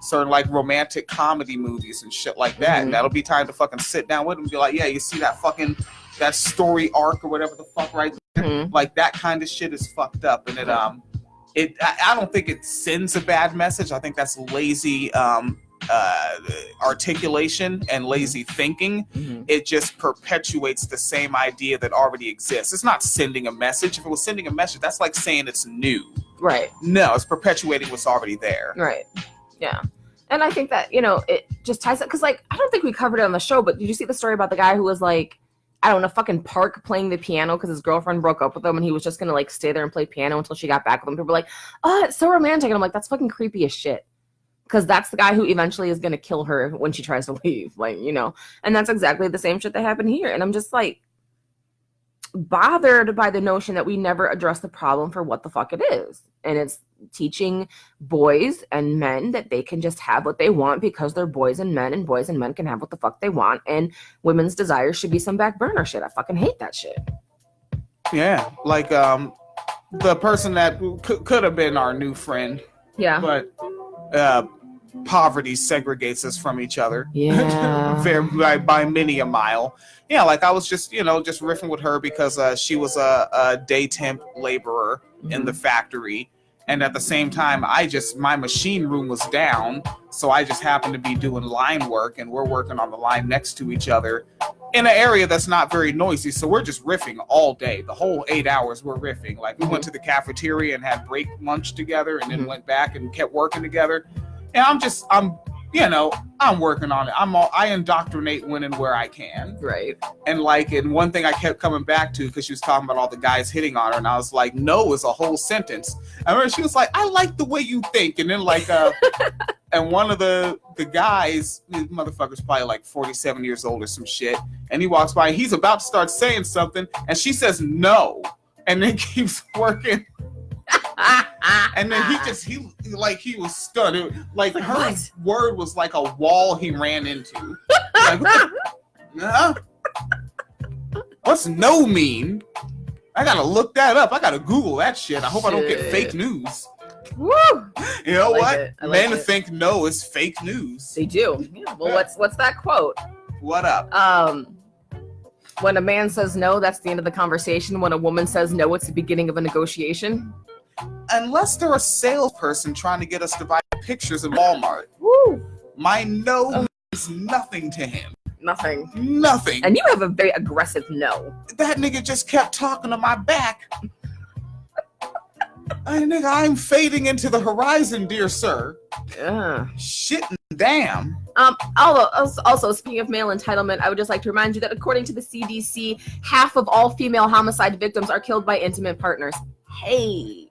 C: certain romantic comedy movies and shit like that.
D: Mm-hmm.
C: And that'll be time to fucking sit down with him and be like, yeah, you see that story arc or whatever the fuck right there?
D: Mm-hmm. Mm-hmm.
C: Like that kind of shit is fucked up, and I don't think it sends a bad message. I think that's lazy articulation and lazy thinking.
D: Mm-hmm.
C: It just perpetuates the same idea that already exists. It's not sending a message. If it was sending a message, that's like saying it's new.
D: Right.
C: No, it's perpetuating what's already there.
D: Right. Yeah. And I think that, you know, it just ties up, because, like, I don't think we covered it on the show, but did you see the story about the guy who was, like, I don't know, fucking park playing the piano because his girlfriend broke up with him and he was just gonna, like, stay there and play piano until she got back with him? People were like, oh, it's so romantic. And I'm like, that's fucking creepy as shit. Because that's the guy who eventually is gonna kill her when she tries to leave. Like, you know, and that's exactly the same shit that happened here. And I'm just, like, bothered by the notion that we never address the problem for what the fuck it is. And it's teaching boys and men that they can just have what they want because they're boys and men can have what the fuck they want, and women's desires should be some back burner shit. I fucking hate that shit.
C: Yeah, like the person that could have been our new friend, but poverty segregates us from each other.
D: Yeah.
C: by many a mile. Yeah, like I was just riffing with her because she was a day temp laborer in the factory, and at the same time my machine room was down, so I just happened to be doing line work, and we're working on the line next to each other in an area that's not very noisy, so we're just riffing all day. The whole 8 hours we're riffing. Like we went to the cafeteria and had break lunch together, and then went back and kept working together. And I'm working on it. I indoctrinate when and where I can.
D: Right.
C: And one thing I kept coming back to, because she was talking about all the guys hitting on her, and I was like, no is a whole sentence. I remember she was like, I like the way you think. And then and one of the guys, this motherfucker's probably like 47 years old or some shit, and he walks by and he's about to start saying something, and she says no, and then keeps working. And then he was stunned. Like her word was like a wall he ran into. Like, what's no mean? I gotta look that up. I gotta Google that shit. I hope I don't get fake news.
D: Woo!
C: You know what?
D: Men
C: think no is fake news.
D: They do. Yeah. Well, what's that quote?
C: What up?
D: When a man says no, that's the end of the conversation. When a woman says no, it's the beginning of a negotiation.
C: Unless they're a salesperson trying to get us to buy pictures in Walmart.
D: Woo!
C: My no means nothing to him.
D: Nothing.
C: And
D: you have a very aggressive no.
C: That nigga just kept talking to my back. I'm fading into the horizon, dear sir.
D: Yeah.
C: Shit damn.
D: Also, speaking of male entitlement, I would just like to remind you that according to the CDC, half of all female homicide victims are killed by intimate partners. Hey.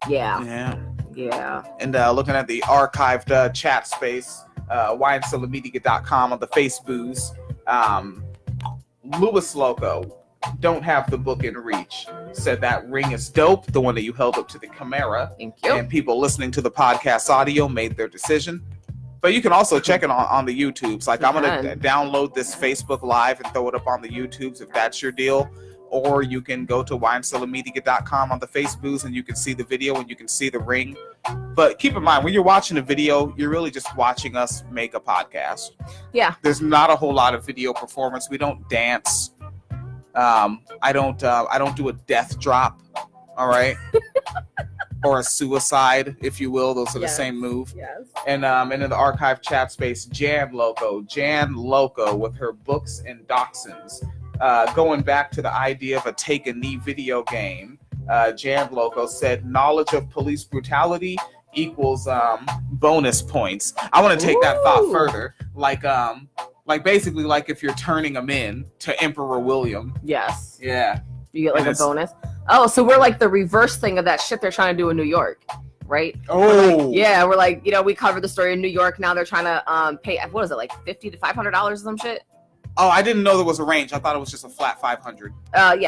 D: Yeah.
C: And looking at the archived chat space, winecellarmedia.com on the Facebooks, Louis Loco, don't have the book in reach, said that ring is dope, the one that you held up to the camera.
D: Thank you.
C: And people listening to the podcast audio made their decision. But you can also check it on the YouTubes. Like, I'm going to download this Facebook Live and throw it up on the YouTubes if that's your deal. Or you can go to winecellarmedia.com on the Facebooks and you can see the video and you can see the ring. But keep in mind, when you're watching a video, you're really just watching us make a podcast.
D: Yeah.
C: There's not a whole lot of video performance. We don't dance. I don't do a death drop. All right. Or a suicide, if you will. Those are the same move.
D: Yes.
C: And in the archive chat space, Jan Loco with her books and dachshunds. Going back to the idea of a take a knee video game, Jan Loco said knowledge of police brutality equals bonus points. I want to take that thought further. Like basically like if you're turning them in to Emperor William.
D: Yes.
C: Yeah.
D: You get like a bonus. Oh, so we're like the reverse thing of that shit they're trying to do in New York, right?
C: Oh.
D: We're like, we covered the story in New York. Now they're trying to pay, what is it, like $50 to $500 or some shit?
C: Oh, I didn't know there was a range. I thought it was just a flat 500.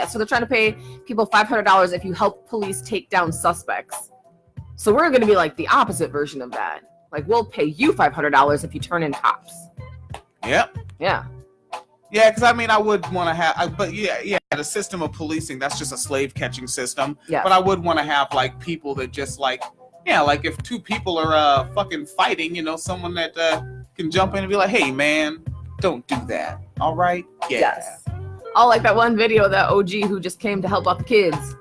D: So they're trying to pay people $500 if you help police take down suspects. So we're going to be like the opposite version of that. Like, we'll pay you $500 if you turn in cops.
C: Yep.
D: Yeah.
C: Yeah, because I would want to have, the system of policing, that's just a slave catching system.
D: Yeah.
C: But I would want to have like people that just like if two people are fucking fighting, someone that can jump in and be like, hey man, don't do that. All right. Yeah.
D: Yes. Oh, like that one video of that OG who just came to help out the kids.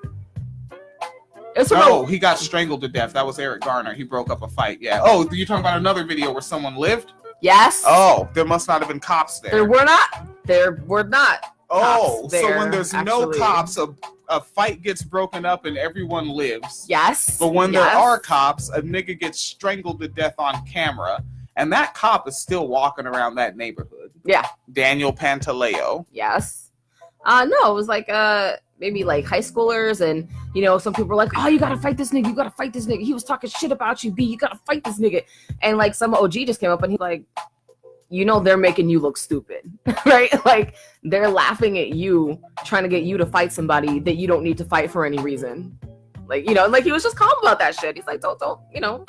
D: It's
C: No, he got strangled to death. That was Eric Garner. He broke up a fight. Yeah. Oh, you're talking about another video where someone lived?
D: Yes.
C: Oh, there must not have been cops there.
D: There were not. There were not.
C: Oh,
D: cops there,
C: so when there's no
D: actually.
C: cops, a fight gets broken up and everyone lives.
D: Yes.
C: But when there
D: yes.
C: are cops, a nigga gets strangled to death on camera, and that cop is still walking around that neighborhood.
D: Yeah.
C: Daniel Pantaleo.
D: Yes. No, it was like maybe like high schoolers, and you know, some people were like, "Oh, you gotta fight this nigga. You gotta fight this nigga. He was talking shit about you, B. You gotta fight this nigga." And like some OG just came up and he's like, "You know, they're making you look stupid, right? Like they're laughing at you, trying to get you to fight somebody that you don't need to fight for any reason." Like, you know, like he was just calm about that shit. He's like, don't, you know,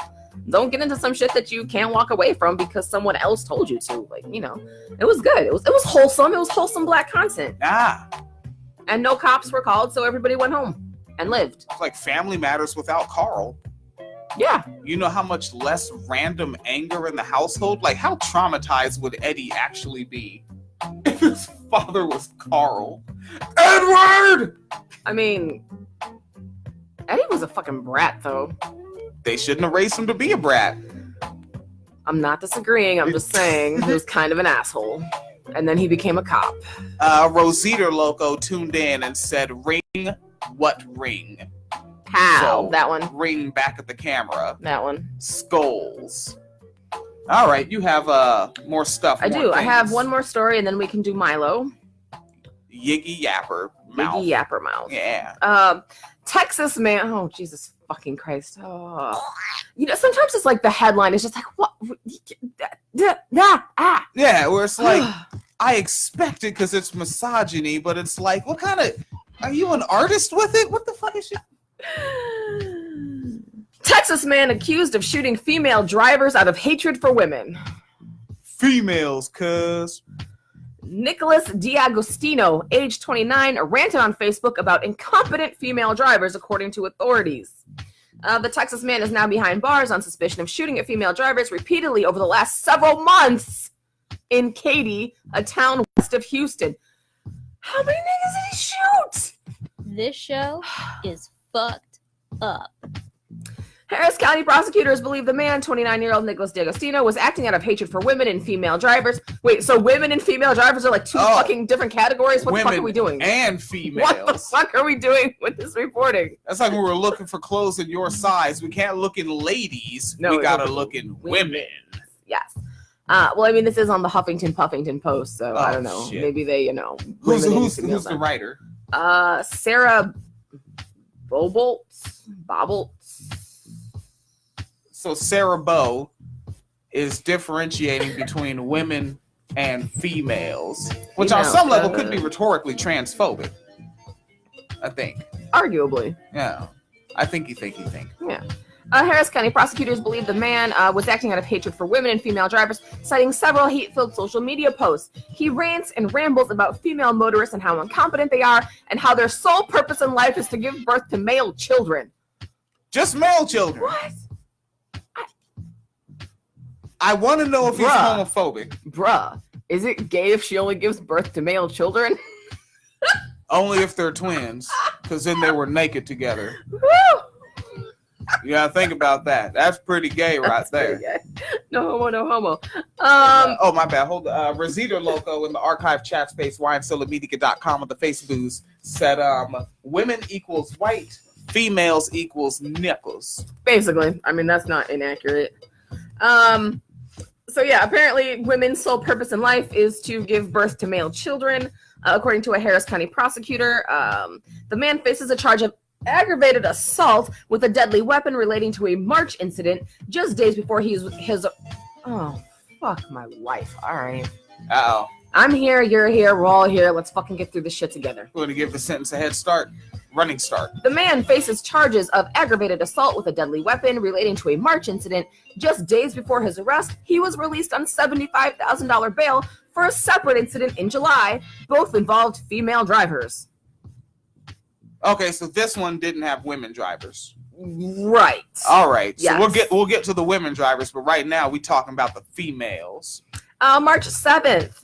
D: don't get into some shit that you can't walk away from because someone else told you to. Like, you know, it was good. It was wholesome. It was wholesome black content.
C: Ah.
D: And no cops were called, so everybody went home and lived.
C: It's like Family Matters without Carl.
D: Yeah.
C: You know how much less random anger in the household? Like, how traumatized would Eddie actually be if his father was Carl? Edward!
D: I mean, Eddie was a fucking brat, though.
C: They shouldn't have raised him to be a brat.
D: I'm not disagreeing. I'm just saying he was kind of an asshole. And then he became a cop.
C: Rosita Loco tuned in and said, "Ring, what ring?"
D: How?
C: So,
D: that one.
C: Ring back at the camera.
D: That one.
C: Skulls. All right, you have more stuff.
D: I do. I have one more story, and then we can do Milo.
C: Yiggieyappermouth.
D: Yiggieyappermouth.
C: Yeah.
D: Texas man. Oh, Jesus fucking Christ. Oh. You know, sometimes it's like the headline is just like, what?
C: Yeah, where it's like, I expect it because it's misogyny, but it's like, what kind of, are you an artist with it? What the fuck is shit?
D: Texas man accused of shooting female drivers out of hatred for women.
C: Females, cuz.
D: Nicholas D'Agostino, age 29, ranted on Facebook about incompetent female drivers, according to authorities. The Texas man is now behind bars on suspicion of shooting at female drivers repeatedly over the last several months in Katy, a town west of Houston. How many niggas did he shoot?
B: This show is fucked up.
D: Harris County prosecutors believe the man, 29-year-old Nicholas D'Agostino, was acting out of hatred for women and female drivers. Wait, so women and female drivers are like two fucking different categories? What the fuck are we doing?
C: And females.
D: What the fuck are we doing with this reporting?
C: That's like when we're looking for clothes in your size. We can't look in ladies.
D: No,
C: we gotta look in women.
D: Yes. Well, I mean, this is on the Huffington Post, so I don't know.
C: Shit.
D: Maybe they, you know.
C: Who's the writer?
D: Sarah Bobolts.
C: So Sarah Bow is differentiating between women and females, which on some level could be rhetorically transphobic. I think.
D: Arguably.
C: Yeah. I think you think.
D: Yeah. Harris County prosecutors believe the man was acting out of hatred for women and female drivers, citing several hate-filled social media posts. He rants and rambles about female motorists and how incompetent they are, and how their sole purpose in life is to give birth to male children.
C: Just male children.
D: What?
C: I want to know if he's homophobic.
D: Bruh, is it gay if she only gives birth to male children?
C: Only if they're twins, because then they were naked together.
D: Woo!
C: You gotta think about that. That's pretty gay right there.
D: No homo.
C: Oh, my bad. Hold on. Rosita Loco in the archive chat space, winecellarmedia.com on the Facebook said, women equals white, females equals nipples.
D: Basically. I mean, that's not inaccurate. So yeah, apparently women's sole purpose in life is to give birth to male children. According to a Harris County prosecutor, the man faces a charge of aggravated assault with a deadly weapon relating to a March incident just days before his oh, fuck my life. All right.
C: Uh-oh.
D: I'm here, you're here, we're all here. Let's fucking get through this shit together.
C: We're going to give the sentence a head start. Running start.
D: The man faces charges of aggravated assault with a deadly weapon relating to a March incident. Just days before his arrest, he was released on $75,000 bail for a separate incident in July. Both involved female drivers.
C: Okay, so this one didn't have women drivers.
D: Right.
C: All right. So
D: yes.
C: we'll get to the women drivers, but right now we talking about the females.
D: March 7th,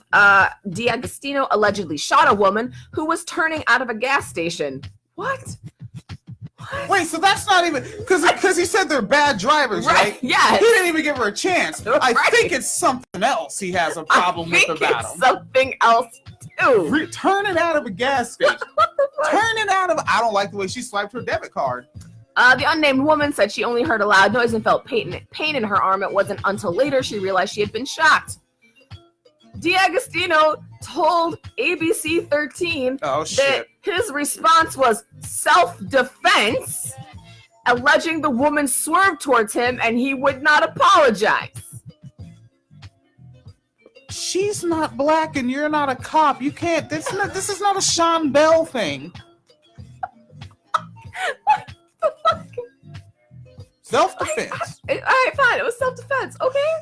D: D'Agostino allegedly shot a woman who was turning out of a gas station. What?
C: Wait, so that's not even because he said they're bad drivers, right?
D: Yes.
C: He didn't even give her a chance. I
D: Right.
C: think it's something else he has a problem with about him.
D: Something else too.
C: Turning out of a gas station. Turning out of. I don't like the way she swiped her debit card.
D: The unnamed woman said she only heard a loud noise and felt pain in her arm. It wasn't until later she realized she had been shot. D'Agostino told ABC 13 that his response was self-defense, alleging the woman swerved towards him and he would not apologize.
C: She's not black and you're not a cop. You can't. This is not a Sean Bell thing. Self-defense.
D: All right, fine. It was self-defense. Okay.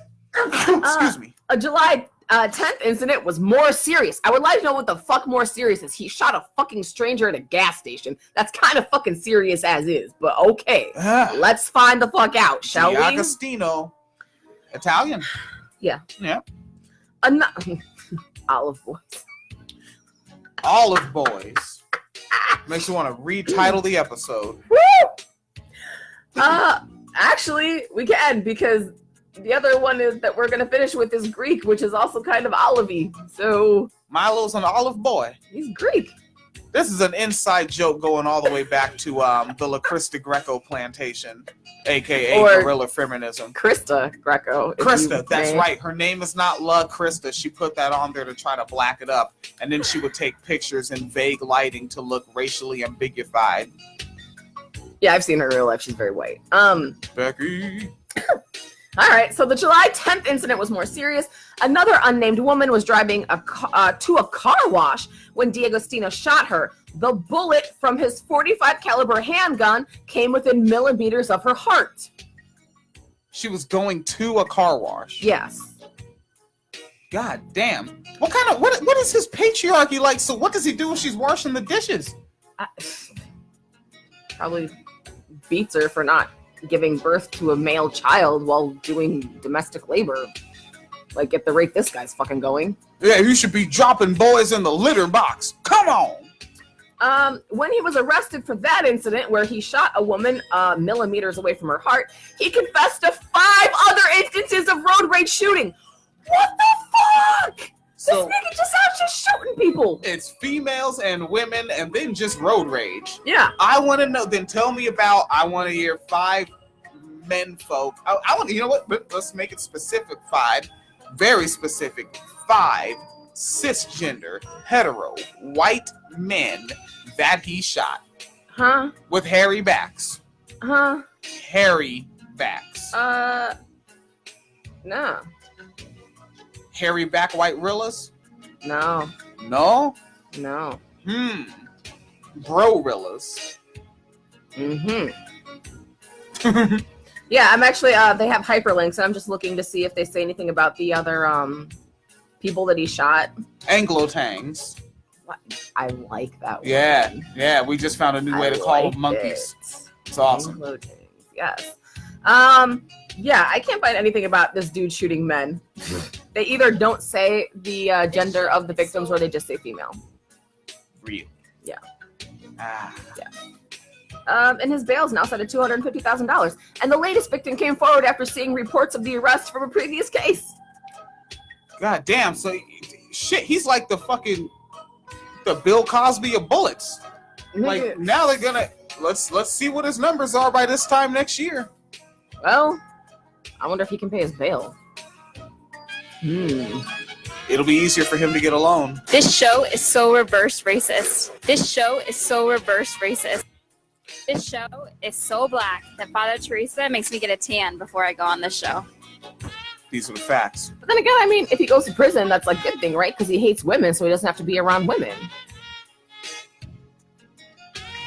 C: Excuse me.
D: A July 10th incident was more serious. I would like to know what the fuck more serious is. He shot a fucking stranger at a gas station. That's kind of fucking serious as is, but okay. Let's find the fuck out, shall we?
C: D'Agostino. Italian.
D: Yeah.
C: Yeah.
D: Olive Boys.
C: Olive Boys. Makes you want to retitle the episode.
D: Woo! Actually, we can, because the other one is that we're gonna finish with is Greek, which is also kind of olivey. So
C: Milo's an olive boy.
D: He's Greek.
C: This is an inside joke going all the way back to the La Crista Greco plantation, aka guerrilla feminism.
D: Krista Greco.
C: Krista, that's right. Her name is not La Crista. She put that on there to try to black it up, and then she would take pictures in vague lighting to look racially ambiguified.
D: Yeah, I've seen her in real life. She's very white.
C: Becky.
D: All right, so the July 10th incident was more serious. Another unnamed woman was driving to a car wash when D'Agostino shot her. The bullet from his .45 caliber handgun came within millimeters of her heart.
C: She was going to a car wash.
D: Yes.
C: God damn. What is his patriarchy like? So what does he do when she's washing the dishes?
D: Probably beats her for not giving birth to a male child while doing domestic labor. Like, at the rate this guy's fucking going.
C: Yeah, you should be dropping boys in the litter box. Come on.
D: When he was arrested for that incident where he shot a woman millimeters away from her heart, he confessed to 5 other instances of road rage shooting. What the fuck? This nigga just out just shooting people.
C: It's females and women and then just road rage.
D: Yeah.
C: I want to know, then tell me about, I want to hear 5 men folk. I want to, you know what? Let's make it specific 5. Very specific. 5 cisgender, hetero, white men that he shot.
D: Huh?
C: With hairy backs.
D: Huh?
C: Hairy backs.
D: No.
C: Hairy back white rillas?
D: No.
C: No?
D: No.
C: Bro rillas.
D: Yeah, I'm actually, they have hyperlinks, and I'm just looking to see if they say anything about the other people that he shot.
C: Anglo-tangs.
D: I like that one.
C: Yeah, we just found a new way to call them monkeys. It's awesome.
D: Anglo-tangs, yes. Yeah, I can't find anything about this dude shooting men. They either don't say the gender of the victims or they just say female.
C: Real.
D: Yeah.
C: Yeah.
D: And his bail is now set at $250,000. And the latest victim came forward after seeing reports of the arrest from a previous case.
C: God damn, so shit, he's like the Bill Cosby of bullets. Like, now they're gonna let's see what his numbers are by this time next year.
D: Well, I wonder if he can pay his bail.
C: It'll be easier for him to get a loan.
I: This show is so reverse racist. This show is so reverse racist. This show is so black that Father Teresa makes me get a tan before I go on this show.
C: These are the facts.
D: But then again, I mean, if he goes to prison, that's like a good thing, right? Because he hates women, so he doesn't have to be around women.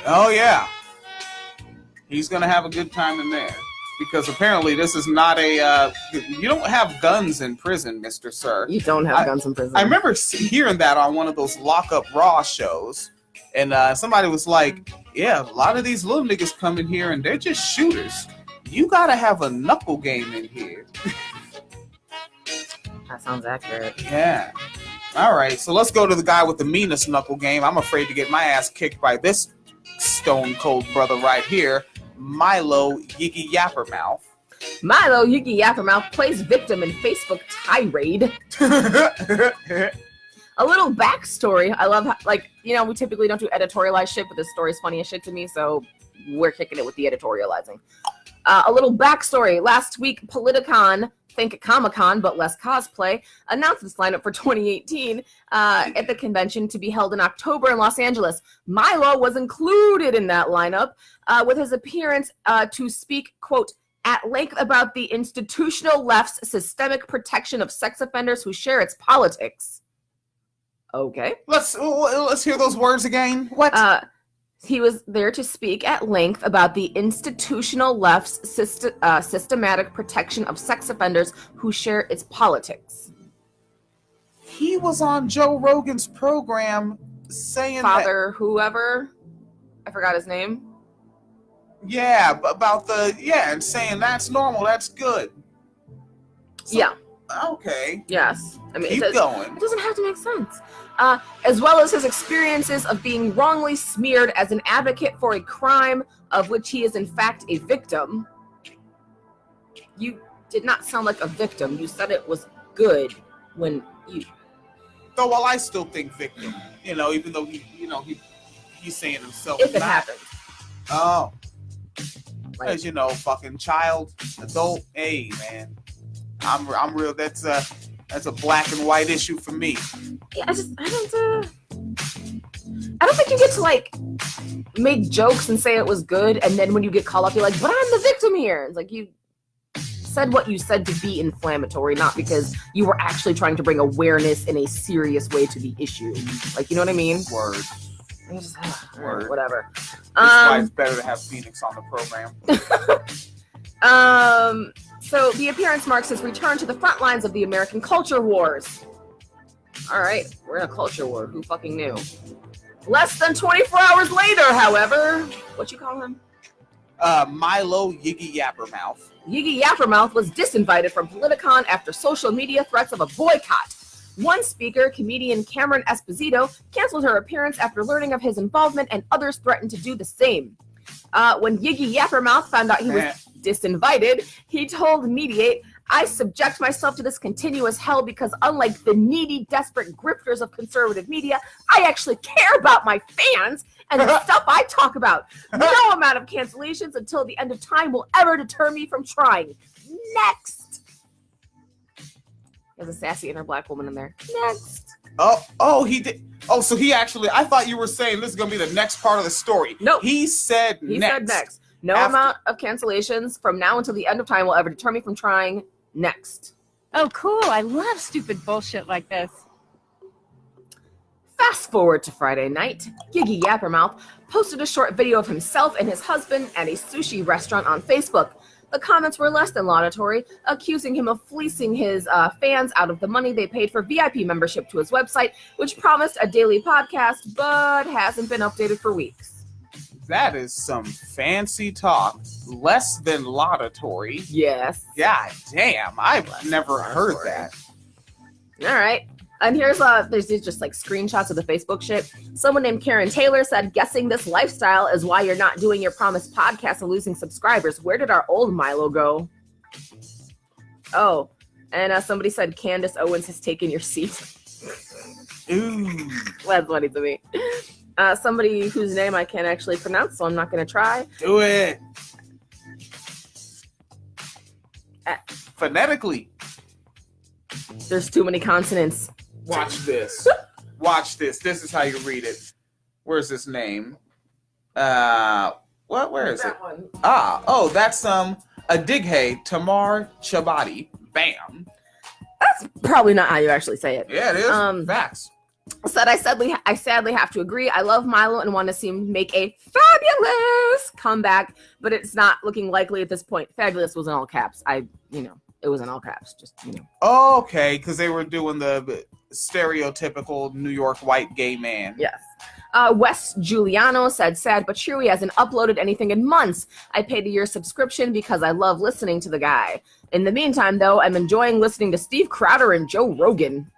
C: Oh, yeah. He's going to have a good time in there. Because apparently this is not a... you don't have guns in prison, Mr. Sir.
D: You don't have guns in prison.
C: I remember hearing that on one of those Lock Up Raw shows. And somebody was like, yeah, a lot of these little niggas come in here and they're just shooters. You got to have a knuckle game in here.
D: That sounds accurate.
C: Yeah. All right, so let's go to the guy with the meanest knuckle game. I'm afraid to get my ass kicked by this stone cold brother right here, Milo Yiggieyappermouth.
D: Milo Yiggieyappermouth plays victim in Facebook tirade. A little backstory. I love how, like, you know, we typically don't do editorialized shit, but this story's funny as shit to me, so we're kicking it with the editorializing. A little backstory. Last week, Politicon, think Comic-Con, but less cosplay, announced its lineup for 2018 at the convention to be held in October in Los Angeles. Milo was included in that lineup with his appearance to speak, quote, at length about the institutional left's systemic protection of sex offenders who share its politics. Okay.
C: Let's hear those words again. What?
D: He was there to speak at length about the institutional left's systematic protection of sex offenders who share its politics.
C: He was on Joe Rogan's program saying
D: Father whoever, I forgot his name.
C: Yeah, about and saying that's normal, that's good. So,
D: yeah.
C: Okay.
D: Yes. I mean,
C: Keep going.
D: It doesn't have to make sense. As well as his experiences of being wrongly smeared as an advocate for a crime of which he is in fact a victim. You did not sound like a victim. You said it was good when you.
C: Though, while I still think victim, you know, even though he's saying himself.
D: If it happened.
C: Oh. Right. As you know, fucking child, adult, hey man, I'm real. That's a black and white issue for me.
D: Yeah, I don't think you get to like make jokes and say it was good, and then when you get called up, you're like, but I'm the victim here. It's like you said what you said to be inflammatory, not because you were actually trying to bring awareness in a serious way to the issue. Like, you know what I mean?
C: Word.
D: Just, whatever.
C: That's why it's better to have Phoenix on the program.
D: So the appearance marks his return to the front lines of the American culture wars. All right, we're in a culture war. Who fucking knew? Less than 24 hours later, however, what you call him?
C: Milo Yiggieyappermouth.
D: Yiggieyappermouth was disinvited from Politicon after social media threats of a boycott. One speaker, comedian Cameron Esposito, canceled her appearance after learning of his involvement, and others threatened to do the same. When Yiggieyappermouth found out he was disinvited, he told Mediate, I subject myself to this continuous hell because unlike the needy, desperate grifters of conservative media, I actually care about my fans and the stuff I talk about. No amount of cancellations until the end of time will ever deter me from trying. Next. There's a sassy inner black woman in there. Next.
C: Oh, he did. Oh, so he actually, I thought you were saying this is going to be the next part of the story.
D: Nope.
C: He said next.
D: No amount of cancellations from now until the end of time will ever deter me from trying. Next.
E: Oh, cool. I love stupid bullshit like this.
D: Fast forward to Friday night. Yiggieyappermouth posted a short video of himself and his husband at a sushi restaurant on Facebook. The comments were less than laudatory, accusing him of fleecing his fans out of the money they paid for VIP membership to his website, which promised a daily podcast, but hasn't been updated for weeks.
C: That is some fancy talk. Less than laudatory.
D: Yes.
C: God damn, I've never heard that.
D: All right. And here's there's just like screenshots of the Facebook shit. Someone named Karen Taylor said, guessing this lifestyle is why you're not doing your promised podcast and losing subscribers. Where did our old Milo go? Oh, and somebody said Candace Owens has taken your seat.
C: Ooh.
D: That's funny to me. Somebody whose name I can't actually pronounce, so I'm not going to try.
C: Do it. Phonetically.
D: There's too many consonants.
C: Watch this. Watch this. This is how you read it. Where's this name? Where is it?
D: One?
C: That's Adighe Tamar Chabadi. Bam.
D: That's probably not how you actually say it.
C: Yeah, it is. Facts.
D: Said I sadly have to agree. I love Milo and want to see him make a fabulous comeback, but it's not looking likely at this point. Fabulous was in all caps. It was in all caps. Just
C: Okay, because they were doing the stereotypical New York white gay man.
D: Yes. Wes Giuliano said, sad but true, he hasn't uploaded anything in months. I paid a year's subscription because I love listening to the guy. In the meantime, though, I'm enjoying listening to Steve Crowder and Joe Rogan.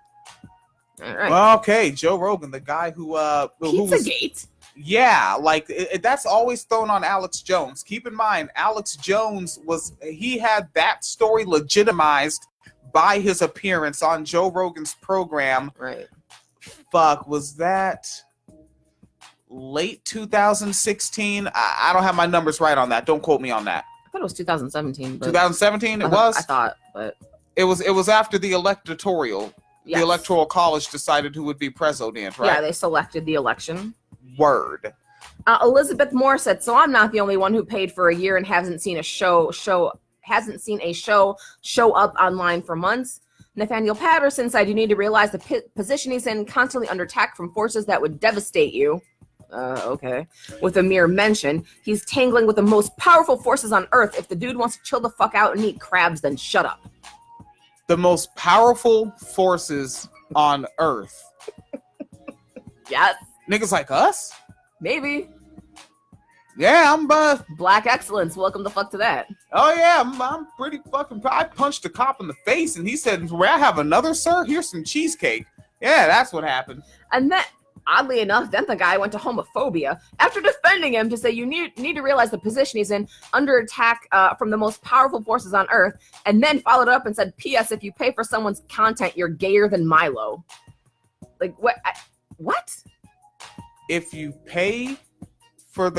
D: All right.
C: Well, okay, Joe Rogan, the guy who
D: Pizzagate.
C: Yeah, like that's always thrown on Alex Jones. Keep in mind, Alex Jones he had that story legitimized by his appearance on Joe Rogan's program.
D: Right.
C: Fuck, was that late 2016? I don't have my numbers right on that. Don't quote me on that.
D: I thought it was 2017.
C: 2017 it was?
D: I thought, but
C: it was after the electoral.
D: yes.
C: The Electoral College decided who would be president, right?
D: Yeah, they selected the election.
C: Word.
D: Elizabeth Moore said, so I'm not the only one who paid for a year and hasn't seen a show up online for months. Nathaniel Patterson said, you need to realize the position he's in, constantly under attack from forces that would devastate you. Okay. With a mere mention, he's tangling with the most powerful forces on Earth. If the dude wants to chill the fuck out and eat crabs, then shut up.
C: The most powerful forces on Earth.
D: Yes.
C: Niggas like us?
D: Maybe.
C: Yeah, I'm
D: Black excellence. Welcome the fuck to that.
C: Oh yeah, I'm pretty fucking. I punched a cop in the face, and he said, "May I have another, sir? Here's some cheesecake." Yeah, that's what happened.
D: And then, oddly enough, then the guy went to homophobia after defending him to say you need to realize the position he's in, under attack from the most powerful forces on Earth, and then followed up and said, "P.S. If you pay for someone's content, you're gayer than Milo." Like what? What?
C: If you pay for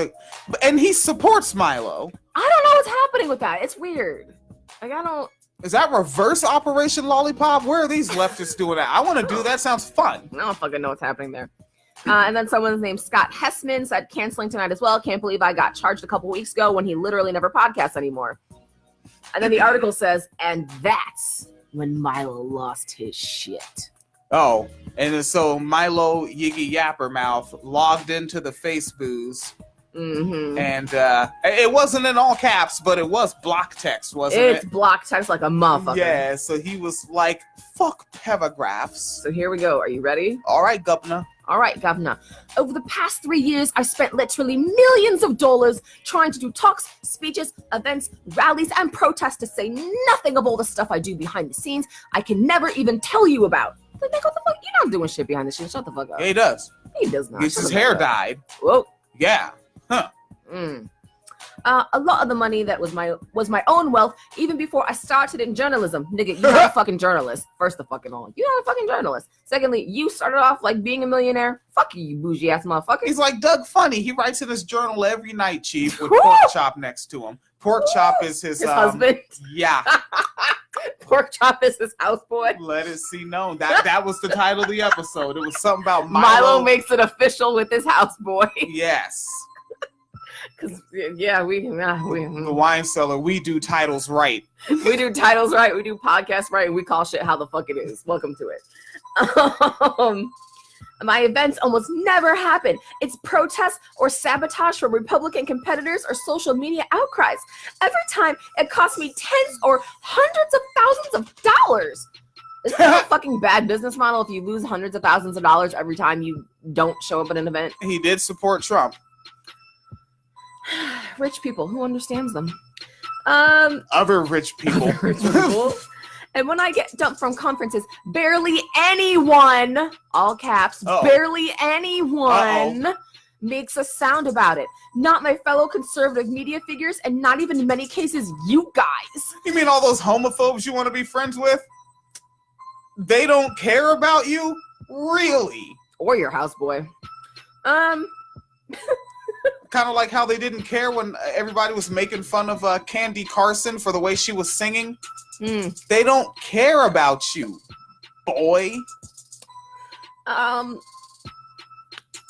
C: and he supports Milo.
D: I don't know what's happening with that. It's weird. Like I don't.
C: Is that reverse Operation Lollipop? Where are these leftists doing that? I want to do that. Sounds fun.
D: I don't fucking know what's happening there. And then someone's named Scott Hessman said, canceling tonight as well. Can't believe I got charged a couple weeks ago when he literally never podcasts anymore. And then the article says, and that's when Milo lost his shit.
C: Oh, and so Milo Yiggieyappermouth logged into the Faceboos.
D: Mm-hmm.
C: And it wasn't in all caps, but it was block text, wasn't it?
D: It's block text like a motherfucker.
C: Yeah, so he was like, fuck paragraphs.
D: So here we go. Are you ready?
C: All right, governor.
D: All right, governor. Over the past 3 years, I've spent literally millions of dollars trying to do talks, speeches, events, rallies, and protests, to say nothing of all the stuff I do behind the scenes I can never even tell you about. Like, what the fuck? You're not doing shit behind the scenes. Shut the fuck up.
C: Yeah, he does.
D: He does not.
C: His hair dyed.
D: Whoa.
C: Yeah. Huh.
D: A lot of the money that was my own wealth even before I started in journalism. Nigga, you're not a fucking journalist. First of fucking all, you're not a fucking journalist. Secondly, you started off like being a millionaire. Fuck you, you bougie ass motherfucker.
C: He's like Doug Funny. He writes in his journal every night, Chief, with Pork Chop next to him. Pork Chop is his
D: husband.
C: Yeah.
D: Pork Chop is his houseboy.
C: Let it see known. That was the title of the episode. It was something about
D: Milo makes it official with his houseboy.
C: Yes.
D: Because yeah, we
C: the wine cellar. We do titles right.
D: We do titles right. We do podcasts right. And we call shit how the fuck it is. Welcome to it. My events almost never happen. It's protests or sabotage from Republican competitors or social media outcries. Every time it costs me tens or hundreds of thousands of dollars. Is that a fucking bad business model if you lose hundreds of thousands of dollars every time you don't show up at an event?
C: He did support Trump.
D: Rich people, who understands them?
C: Other rich people.
D: Rich people. And when I get dumped from conferences, barely anyone, all caps, barely anyone makes a sound about it. Not my fellow conservative media figures, and not even in many cases, you guys.
C: You mean all those homophobes you want to be friends with? They don't care about you? Really?
D: Or your houseboy.
C: Kind of like how they didn't care when everybody was making fun of Candy Carson for the way she was singing. They don't care about you, boy.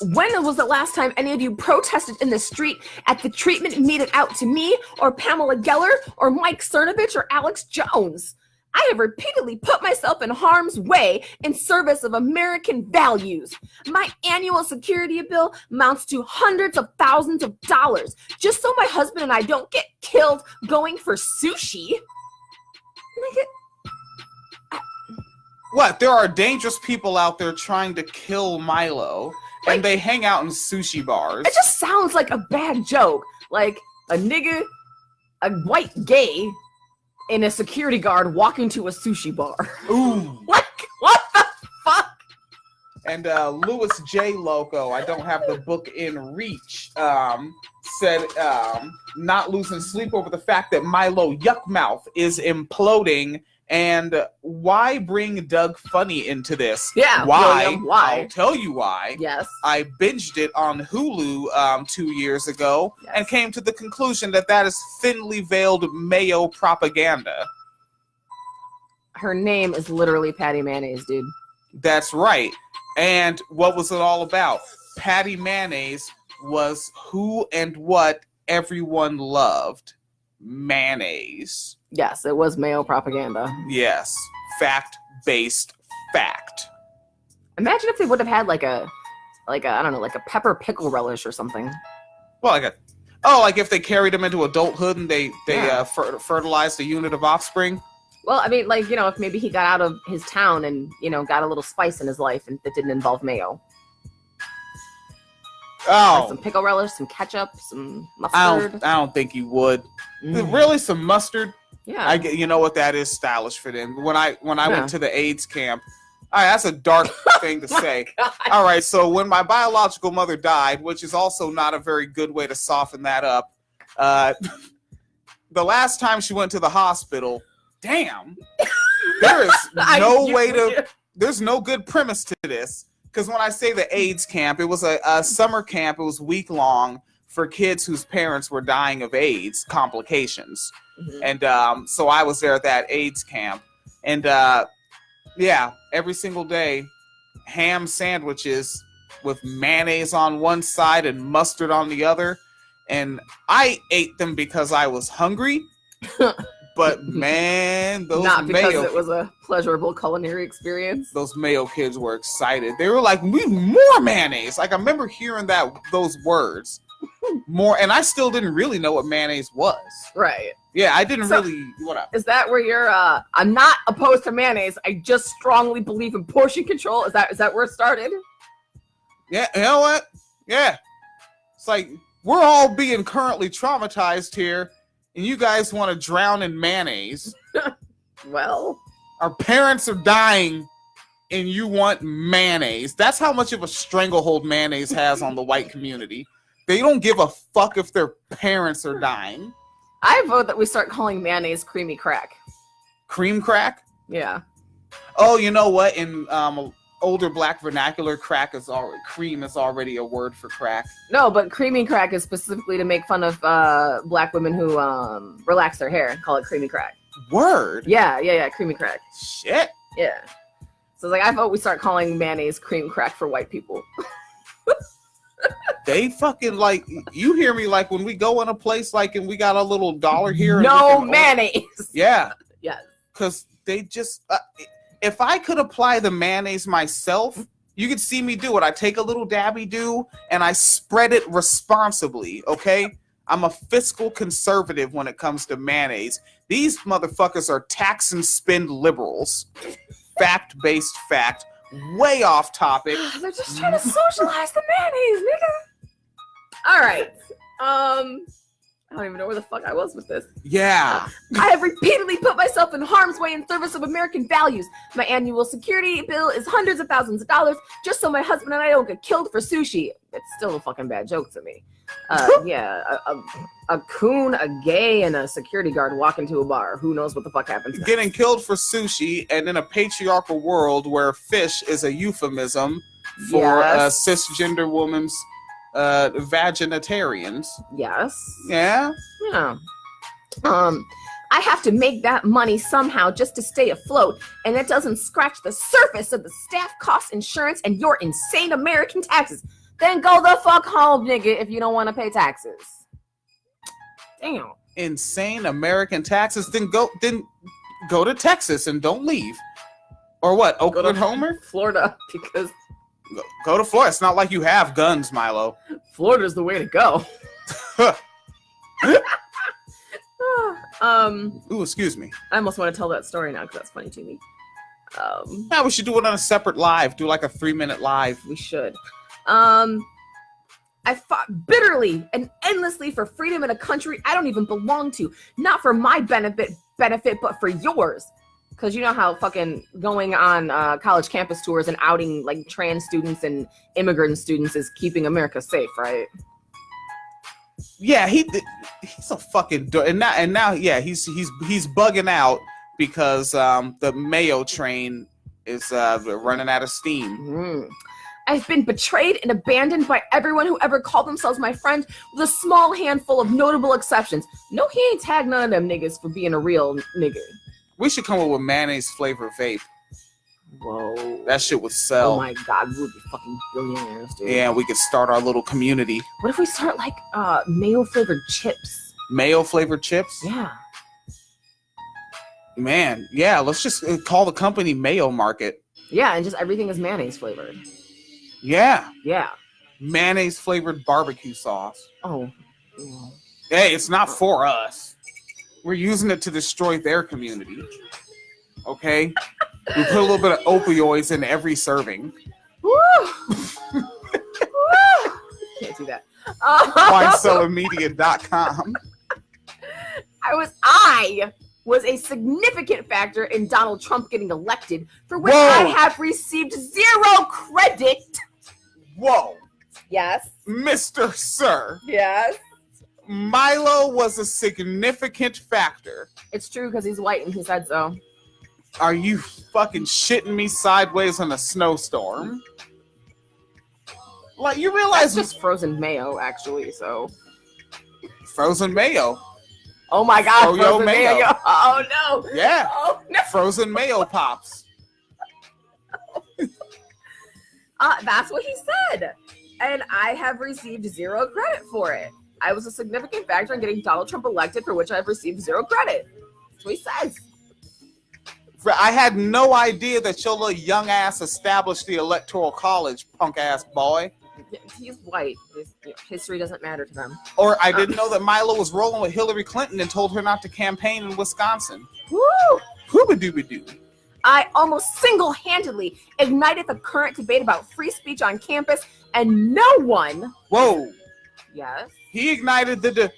C: When
D: was the last time any of you protested in the street at the treatment meted out to me or Pamela Geller or Mike Cernovich or Alex Jones? I have repeatedly put myself in harm's way in service of American values. My annual security bill amounts to hundreds of thousands of dollars just so my husband and I don't get killed going for sushi. What? There are dangerous people out there trying to kill Milo.
C: and they hang out in sushi bars.
D: It just sounds like a bad joke. Like a nigga, a white gay, and a security guard walking to a sushi bar.
C: Ooh.
D: Like, what the fuck?
C: And Louis J. Loco, I don't have the book in reach, said not losing sleep over the fact that Milo Yuckmouth is imploding. And why bring Doug Funny into this?
D: Yeah,
C: why?
D: William, why?
C: I'll tell you why.
D: Yes.
C: I binged it on Hulu 2 years ago and came to the conclusion that that is thinly veiled mayo propaganda.
D: Her name is literally Patty Mayonnaise, dude.
C: That's right. And what was it all about? Patty Mayonnaise was who and what everyone loved. Mayonnaise.
D: Yes, it was mayo propaganda.
C: Yes. Fact-based fact.
D: Imagine if they would have had like a I don't know, like a pepper pickle relish or something.
C: Well, like if they carried them into adulthood and they fertilized a unit of offspring.
D: Well, I mean, like, you know, if maybe he got out of his town and, you know, got a little spice in his life and that didn't involve mayo.
C: Oh.
D: Like some pickle relish, some ketchup, some mustard.
C: I don't think you would. Really, some mustard?
D: Yeah.
C: You know what, that is stylish for them. When I went to the AIDS camp, all right, that's a dark thing to say. All right, so when my biological mother died, which is also not a very good way to soften that up, the last time she went to the hospital, damn, there is no way to, there's no good premise to this. Because when I say the AIDS camp, it was a summer camp. It was week long for kids whose parents were dying of AIDS complications. Mm-hmm. And so I was there at that AIDS camp. And yeah, every single day, ham sandwiches with mayonnaise on one side and mustard on the other. And I ate them because I was hungry. But man, those
D: not because
C: mayo,
D: it was a pleasurable culinary experience.
C: Those mayo kids were excited. They were like, "We need more mayonnaise." Like I remember hearing those words more, and I still didn't really know what mayonnaise was.
D: Right.
C: Yeah, I didn't really. What up?
D: Is that where you're? I'm not opposed to mayonnaise. I just strongly believe in portion control. Is that where it started?
C: Yeah. You know what? Yeah. It's like we're all being currently traumatized here. And you guys want to drown in mayonnaise.
D: Well,
C: our parents are dying and you want mayonnaise. That's how much of a stranglehold mayonnaise has on the white community. They don't give a fuck if their parents are dying.
D: I vote that we start calling mayonnaise creamy crack.
C: Cream crack?
D: Yeah.
C: Oh, you know what? In older black vernacular, cream is already a word for crack.
D: No, but creamy crack is specifically to make fun of black women who relax their hair. Call it creamy crack.
C: Word?
D: Yeah, creamy crack.
C: Shit.
D: Yeah. So it's like, I vote we start calling mayonnaise cream crack for white people.
C: They fucking like, you hear me, like when we go in a place like and we got a little dollar here.
D: No mayonnaise.
C: Yeah.
D: Yes.
C: Because they just... if I could apply the mayonnaise myself, you could see me do it. I take a little dabby do and I spread it responsibly, okay? I'm a fiscal conservative when it comes to mayonnaise. These motherfuckers are tax and spend liberals. Fact-based fact. Way off topic.
D: They're just trying to socialize the mayonnaise, nigga. All right. I don't even know where the fuck I was with this.
C: Yeah.
D: I have repeatedly put myself in harm's way in service of American values. My annual security bill is hundreds of thousands of dollars just so my husband and I don't get killed for sushi. It's still a fucking bad joke to me. Yeah, a coon, a gay, and a security guard walk into a bar. Who knows what the fuck happens next?
C: Getting killed for sushi, and in a patriarchal world where fish is a euphemism for a cisgender woman's vaginitarians.
D: Yes.
C: Yeah?
D: Yeah. I have to make that money somehow just to stay afloat, and that doesn't scratch the surface of the staff costs, insurance, and your insane American taxes. Then go the fuck home, nigga, if you don't want to pay taxes. Damn.
C: Insane American taxes? Then go to Texas and don't leave. Or what? Oklahoma?
D: Florida, because
C: go to Florida. It's not like you have guns, Milo.
D: Florida's the way to go.
C: Ooh, excuse me.
D: I almost want to tell that story now because that's funny to me.
C: Yeah, we should do it on a separate live. Do like a 3-minute live.
D: We should. I fought bitterly and endlessly for freedom in a country I don't even belong to. Not for my benefit, but for yours. Because you know how fucking going on college campus tours and outing like trans students and immigrant students is keeping America safe, right?
C: Yeah, he's a fucking and now yeah, he's bugging out because the Mayo train is running out of steam.
D: I've been betrayed and abandoned by everyone who ever called themselves my friend, with a small handful of notable exceptions. No, he ain't tagged none of them niggas for being a real nigga.
C: We should come up with mayonnaise flavor vape.
D: Whoa.
C: That shit would sell.
D: Oh my god, we would be fucking billionaires, dude.
C: Yeah, we could start our little community.
D: What if we start like mayo flavored chips?
C: Mayo flavored chips?
D: Yeah.
C: Man, yeah, let's just call the company Mayo Market.
D: Yeah, and just everything is mayonnaise flavored.
C: Yeah.
D: Yeah.
C: Mayonnaise flavored barbecue sauce.
D: Oh.
C: Hey, it's not for us. We're using it to destroy their community. Okay? We put a little bit of opioids in every serving.
D: Woo! Can't do that.
C: WineCellarMedia.com.
D: I was a significant factor in Donald Trump getting elected, for which
C: Whoa.
D: I have received zero credit.
C: Whoa.
D: Yes.
C: Mr. Sir.
D: Yes.
C: Milo was a significant factor.
D: It's true because he's white and he said so.
C: Are you fucking shitting me sideways in a snowstorm? Like, you realize
D: That's just frozen mayo, actually, so.
C: frozen mayo.
D: Oh my god,
C: Froyo
D: frozen
C: mayo.
D: mayo. Oh no.
C: Yeah.
D: Oh no.
C: Frozen mayo pops.
D: That's what he said. And I have received zero credit for it. I was a significant factor in getting Donald Trump elected, for which I have received zero credit. That's what he says.
C: I had no idea that your little young ass established the Electoral College, punk ass boy.
D: He's white. History doesn't matter to them.
C: Or I didn't know that Milo was rolling with Hillary Clinton and told her not to campaign in Wisconsin.
D: Woo!
C: Hooba-dooba-doo.
D: I almost single-handedly ignited the current debate about free speech on campus, and no one...
C: Whoa.
D: Yes?
C: He ignited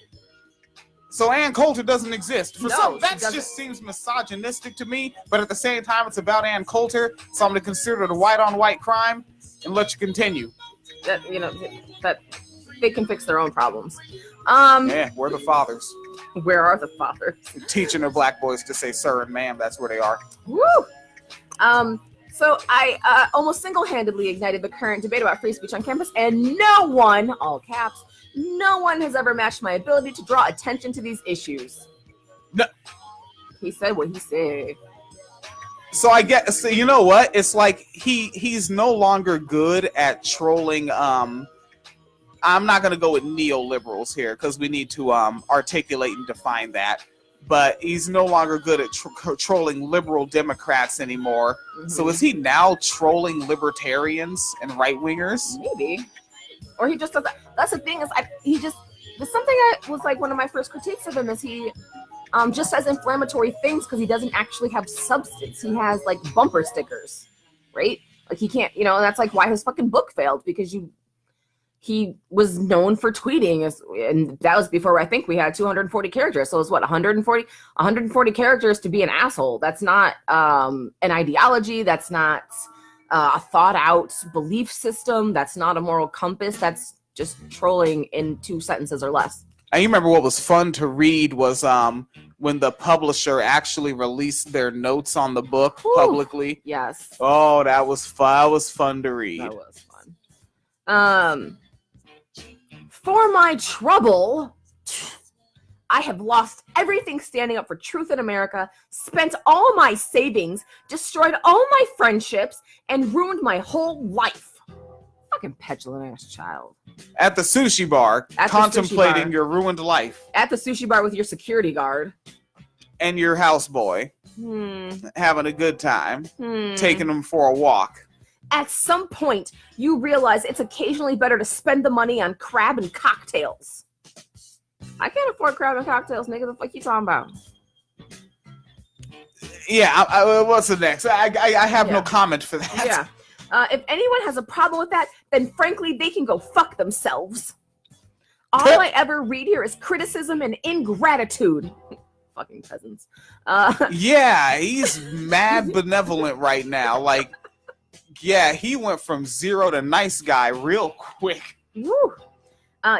C: So Ann Coulter doesn't exist. That just seems misogynistic to me, but at the same time, it's about Ann Coulter, so I'm going to consider it a white-on-white crime and let you continue.
D: That they can fix their own problems.
C: Yeah, we're the fathers.
D: Where are the fathers?
C: Teaching their black boys to say sir and ma'am, that's where they are.
D: Woo! So I almost single-handedly ignited the current debate about free speech on campus, and no one, all caps, no one has ever matched my ability to draw attention to these issues.
C: No.
D: He said what he said.
C: So I get, so you know what? It's like he's no longer good at trolling. I'm not going to go with neoliberals here because we need to articulate and define that. But he's no longer good at trolling liberal Democrats anymore. Mm-hmm. So is he now trolling libertarians and right-wingers?
D: Maybe. Or he just does that. That's the thing is, there's something that was like one of my first critiques of him is he just says inflammatory things because he doesn't actually have substance. He has like bumper stickers, right? Like he can't, and that's like why his fucking book failed, because he was known for tweeting, and that was before I think we had 240 characters. So it's what, 140 characters to be an asshole. That's not an ideology. That's not a thought out belief system. That's not a moral compass. That's just trolling in 2 sentences or less.
C: And you remember what was fun to read was when the publisher actually released their notes on the book publicly.
D: Yes.
C: Oh, that was fun. That was fun to read.
D: That was fun. For my trouble, I have lost everything standing up for truth in America, spent all my savings, destroyed all my friendships, and ruined my whole life. Fucking petulant ass child.
C: At the sushi bar, contemplating your ruined life.
D: At the sushi bar with your security guard.
C: And your houseboy. Having a good time. Taking them for a walk.
D: At some point, you realize it's occasionally better to spend the money on crab and cocktails. I can't afford crab and cocktails, nigga. The fuck you talking about?
C: Yeah, what's the next? I have no comment for that.
D: Yeah. If anyone has a problem with that, then frankly, they can go fuck themselves. All I ever read here is criticism and ingratitude. Fucking peasants.
C: Yeah, he's mad benevolent right now. Like, yeah, he went from 0 to nice guy real quick.
D: Woo.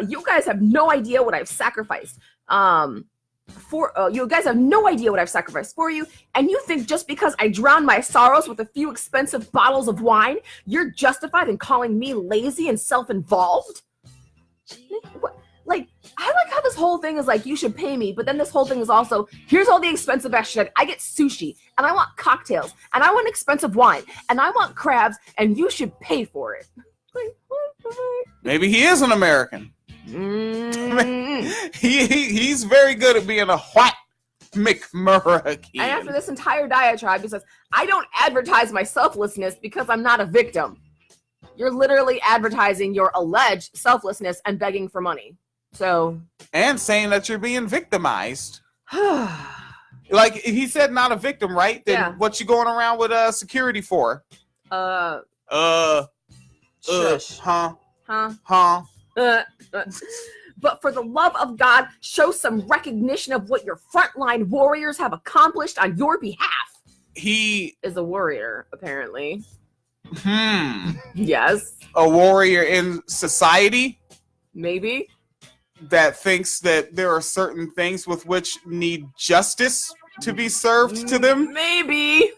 D: You guys have no idea what I've sacrificed. You guys have no idea what I've sacrificed for you, and you think just because I drown my sorrows with a few expensive bottles of wine, you're justified in calling me lazy and self-involved? What? Like, I like how this whole thing is like, you should pay me, but then this whole thing is also, here's all the expensive ass shit. I get sushi, and I want cocktails, and I want expensive wine, and I want crabs, and you should pay for it. Like,
C: Maybe he is an American. He's very good at being a white McMurray.
D: And after this entire diatribe, he says, I don't advertise my selflessness because I'm not a victim. You're literally advertising your alleged selflessness and begging for money. So,
C: and saying that you're being victimized. Like he said, not a victim, right? Then
D: yeah.
C: What you going around with security for?
D: Huh? But for the love of God, show some recognition of what your frontline warriors have accomplished on your behalf.
C: He
D: is a warrior, apparently. Yes.
C: A warrior in society?
D: Maybe.
C: That thinks that there are certain things with which need justice to be served to them?
D: Maybe.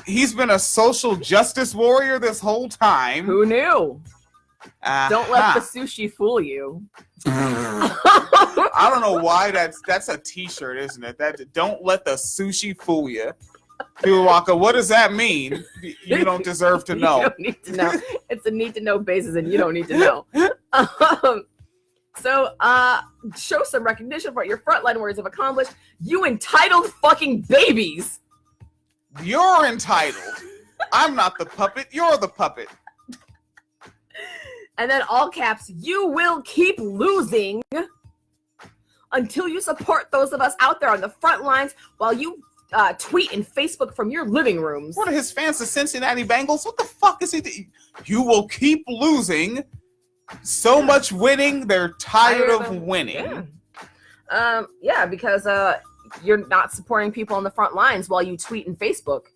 C: He's been a social justice warrior this whole time.
D: Who knew? Don't let the sushi fool you.
C: I don't know why that's a t-shirt, isn't it? That don't let the sushi fool you. People walk up, what does that mean? You don't deserve to know.
D: You don't need to know. It's a need to know basis, and you don't need to know. So, show some recognition for what your frontline warriors have accomplished. You entitled fucking babies.
C: You're entitled. I'm not the puppet. You're the puppet.
D: And then all caps, you will keep losing until you support those of us out there on the front lines while you tweet and Facebook from your living rooms.
C: What are his fans, the Cincinnati Bengals? What the fuck is he? You will keep losing. So much winning, they're tired of winning.
D: Yeah, because you're not supporting people on the front lines while you tweet and Facebook.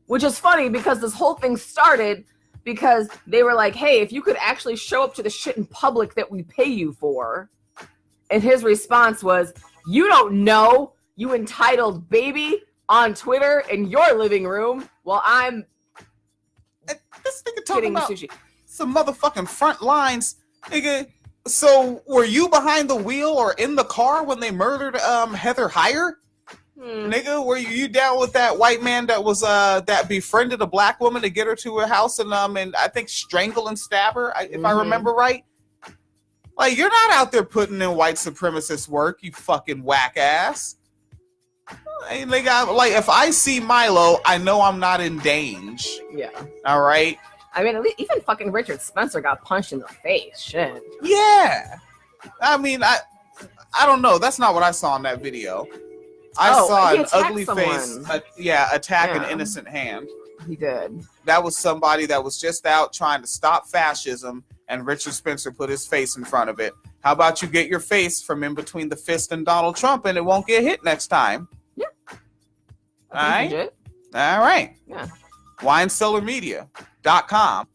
D: Which is funny because this whole thing started because they were like, hey, if you could actually show up to the shit in public that we pay you for. And his response was, you don't know, you entitled baby, on Twitter in your living room while I'm
C: this nigga talking about
D: sushi.
C: Some motherfucking front lines. Nigga, so were you behind the wheel or in the car when they murdered Heather Heyer? Nigga, were you down with that white man that was that befriended a black woman to get her to her house and I think strangle and stab her, if I remember right? Like, you're not out there putting in white supremacist work, you fucking whack ass. Hey, nigga, like, if I see Milo, I know I'm not in danger.
D: Yeah.
C: All right.
D: I mean, at least even fucking Richard Spencer got punched in the face. Shit.
C: Yeah. I mean, I don't know. That's not what I saw in that video. I saw an ugly face, attack an innocent hand.
D: He did.
C: That was somebody that was just out trying to stop fascism, and Richard Spencer put his face in front of it. How about you get your face from in between the fist and Donald Trump, and it won't get hit next time?
D: Yeah.
C: All right. All right.
D: Yeah.
C: WineCellarMedia.com.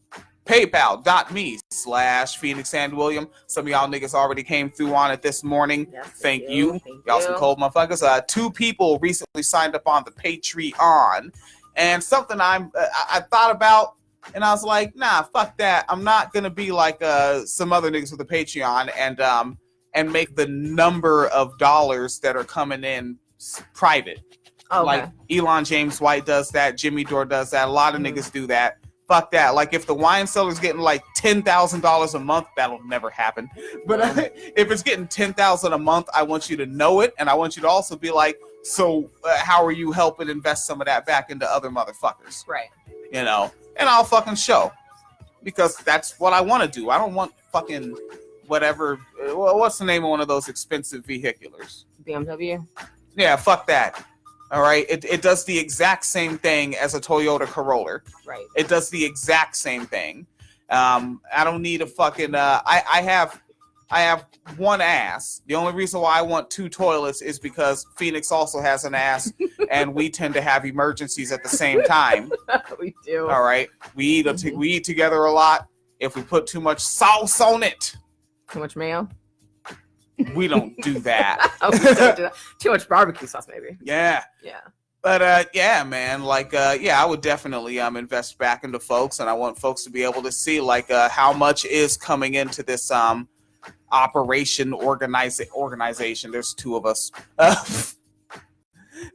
C: PayPal.me/Phoenix and William. Some of y'all niggas already came through on it this morning.
D: Yes,
C: Thank you. Y'all some cold motherfuckers. 2 people recently signed up on the Patreon. And something I thought about, and I was like, nah, fuck that. I'm not going to be like some other niggas with a Patreon and make the number of dollars that are coming in private.
D: Okay.
C: Like Elon James White does that. Jimmy Dore does that. A lot of niggas do that. Fuck that. Like, if the wine seller's getting like $10,000 a month, that'll never happen. But if it's getting $10,000 a month, I want you to know it, and I want you to also be like, so how are you helping invest some of that back into other motherfuckers?
D: Right.
C: You know, and I'll fucking show, because that's what I want to do. I don't want fucking whatever. What's the name of one of those expensive vehiculars?
D: BMW.
C: Yeah, fuck that. All right, it does the exact same thing as a Toyota Corolla.
D: Right.
C: It does the exact same thing. I don't need a fucking. I have one ass. The only reason why I want two toilets is because Phoenix also has an ass, and we tend to have emergencies at the same time.
D: We do.
C: All right, we eat together a lot. If we put too much sauce on it,
D: Too much mayo.
C: we don't do that.
D: Oh, we don't do that. Too much barbecue sauce, maybe.
C: Yeah.
D: Yeah.
C: But yeah, man, like I would definitely invest back into folks, and I want folks to be able to see like how much is coming into this operation organization. There's two of us.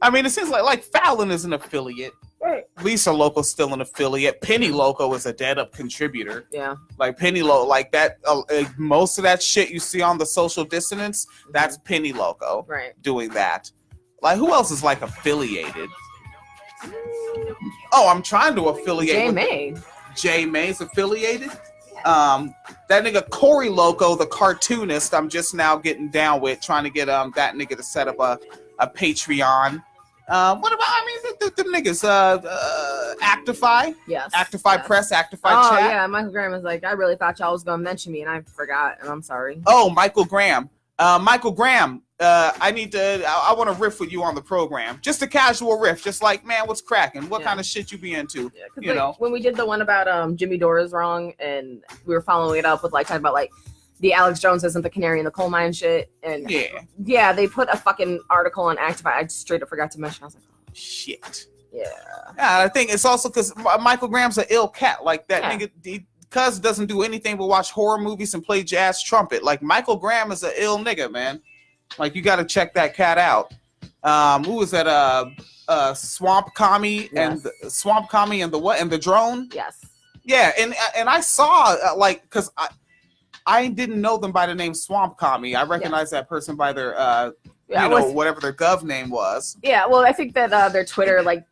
C: I mean, it seems like Fallon is an affiliate.
D: Right.
C: Lisa Loco's still an affiliate. Penny Loco is a dead-up contributor.
D: Yeah.
C: Like Penny Loco, like that. Most of that shit you see on the Social Dissonance, that's Penny Loco doing that. Like, who else is like affiliated? Oh, I'm trying to affiliate.
D: J
C: with
D: May.
C: J May's affiliated. That nigga Corey Loco, the cartoonist, I'm just now getting down with, trying to get that nigga to set up a Patreon. What about, I mean, the niggas, Actify?
D: Yes.
C: Actify
D: yes.
C: Press, Actify
D: Oh,
C: Chat?
D: yeah, Michael Graham was like, I really thought y'all was going to mention me, and I forgot, and I'm sorry.
C: Oh, Michael Graham. Michael Graham, I want to riff with you on the program. Just a casual riff, just like, man, what's cracking? What kind of shit you be into?
D: Yeah,
C: you know?
D: When we did the one about Jimmy Dore is wrong, and we were following it up with like talking about like the Alex Jones isn't the canary in the coal mine shit, and yeah, they put a fucking article on Actify. I just straight up forgot to mention. I was like, oh,
C: shit.
D: Yeah.
C: Yeah, I think it's also because Michael Graham's an ill cat. Like that nigga, cuz doesn't do anything but watch horror movies and play jazz trumpet. Like Michael Graham is an ill nigga, man. Like you got to check that cat out. Who was that? Swamp Commie and Swamp Commie and the what? And the drone.
D: Yes.
C: Yeah, and I saw like because I didn't know them by the name Swamp Commie. I recognized that person by their whatever their gov name was.
D: Yeah, well, I think that their Twitter, like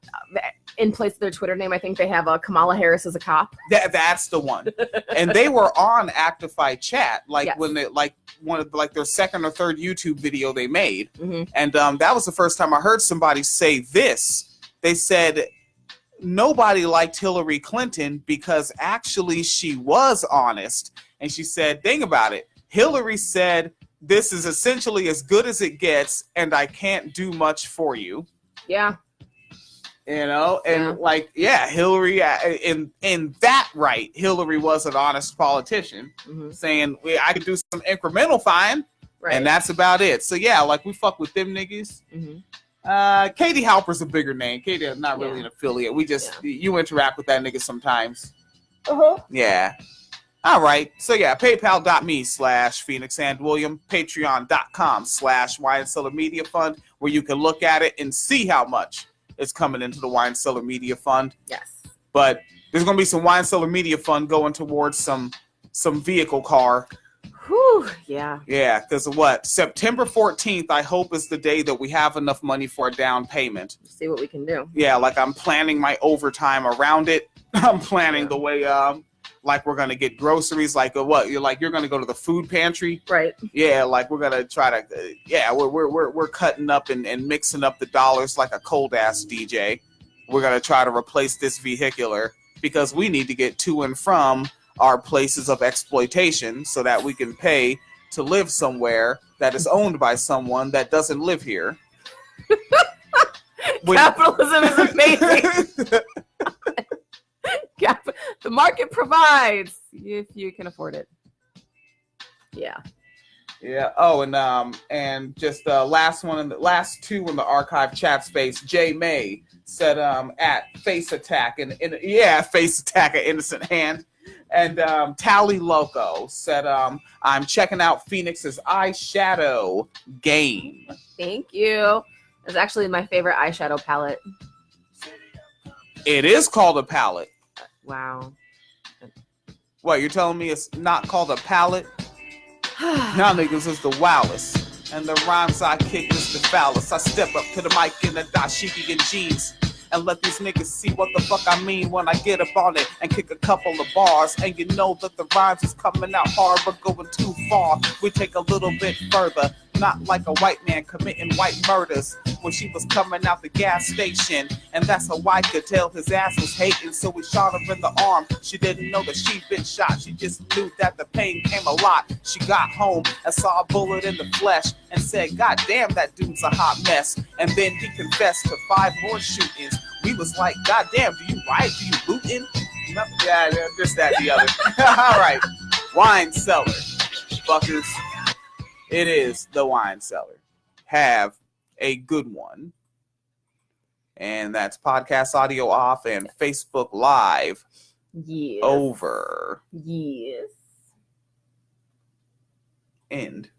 D: in place of their Twitter name, I think they have Kamala Harris as a cop.
C: That's the one. And they were on Actify Chat, like when they like one of like their second or third YouTube video they made. And that was the first time I heard somebody say this. They said nobody liked Hillary Clinton because actually she was honest. And she said, think about it. Hillary said, this is essentially as good as it gets, and I can't do much for you.
D: Yeah.
C: You know, and Hillary, in that right, Hillary was an honest politician, saying I could do some incremental fine, and that's about it. So yeah, like we fuck with them niggas. Katie Halper's a bigger name. Katie is not really an affiliate. We just you interact with that nigga sometimes. Yeah. All right. So yeah, paypal.me/Phoenix and William, patreon.com/Wine Cellar Media Fund, where you can look at it and see how much is coming into the Wine Cellar Media Fund.
D: Yes.
C: But there's going to be some Wine Cellar Media Fund going towards some vehicle car.
D: Whew, yeah.
C: Yeah, because what? September 14th, I hope, is the day that we have enough money for a down payment.
D: See what we can do.
C: Yeah, like I'm planning my overtime around it. I'm planning the way like we're gonna get groceries, like what you're gonna go to the food pantry,
D: right?
C: Yeah, like we're gonna try to we're cutting up and mixing up the dollars like a cold ass DJ. We're gonna try to replace this vehicular because we need to get to and from our places of exploitation so that we can pay to live somewhere that is owned by someone that doesn't live here.
D: Capitalism is amazing. The market provides if you can afford it. Yeah.
C: Yeah. Oh, and just last two in the archive chat space. Jay May said at face attack and face attack an innocent hand. And Tally Loco said I'm checking out Phoenix's eyeshadow game.
D: Thank you. It's actually my favorite eyeshadow palette.
C: It is called a palette.
D: Wow.
C: What, you're telling me it's not called a palette? Now niggas is the wowest. And the rhymes I kick is the foulest. I step up to the mic in the dashiki and jeans and let these niggas see what the fuck I mean when I get up on it and kick a couple of bars. And you know that the rhymes is coming out hard but going too far. We take a little bit further not like a white man committing white murders when she was coming out the gas station. And that's how I could tell his ass was hating, so he shot her in the arm. She didn't know that she'd been shot, she just knew that the pain came a lot. She got home and saw a bullet in the flesh and said, God damn, that dude's a hot mess. And then he confessed to 5 more shootings. We was like, God damn, do you riot? Do you looting? Yeah, this, that, the other. All right, wine cellar, fuckers. It is the wine cellar. Have a good one. And that's podcast audio off and Facebook Live
D: Yes.
C: over.
D: Yes.
C: End.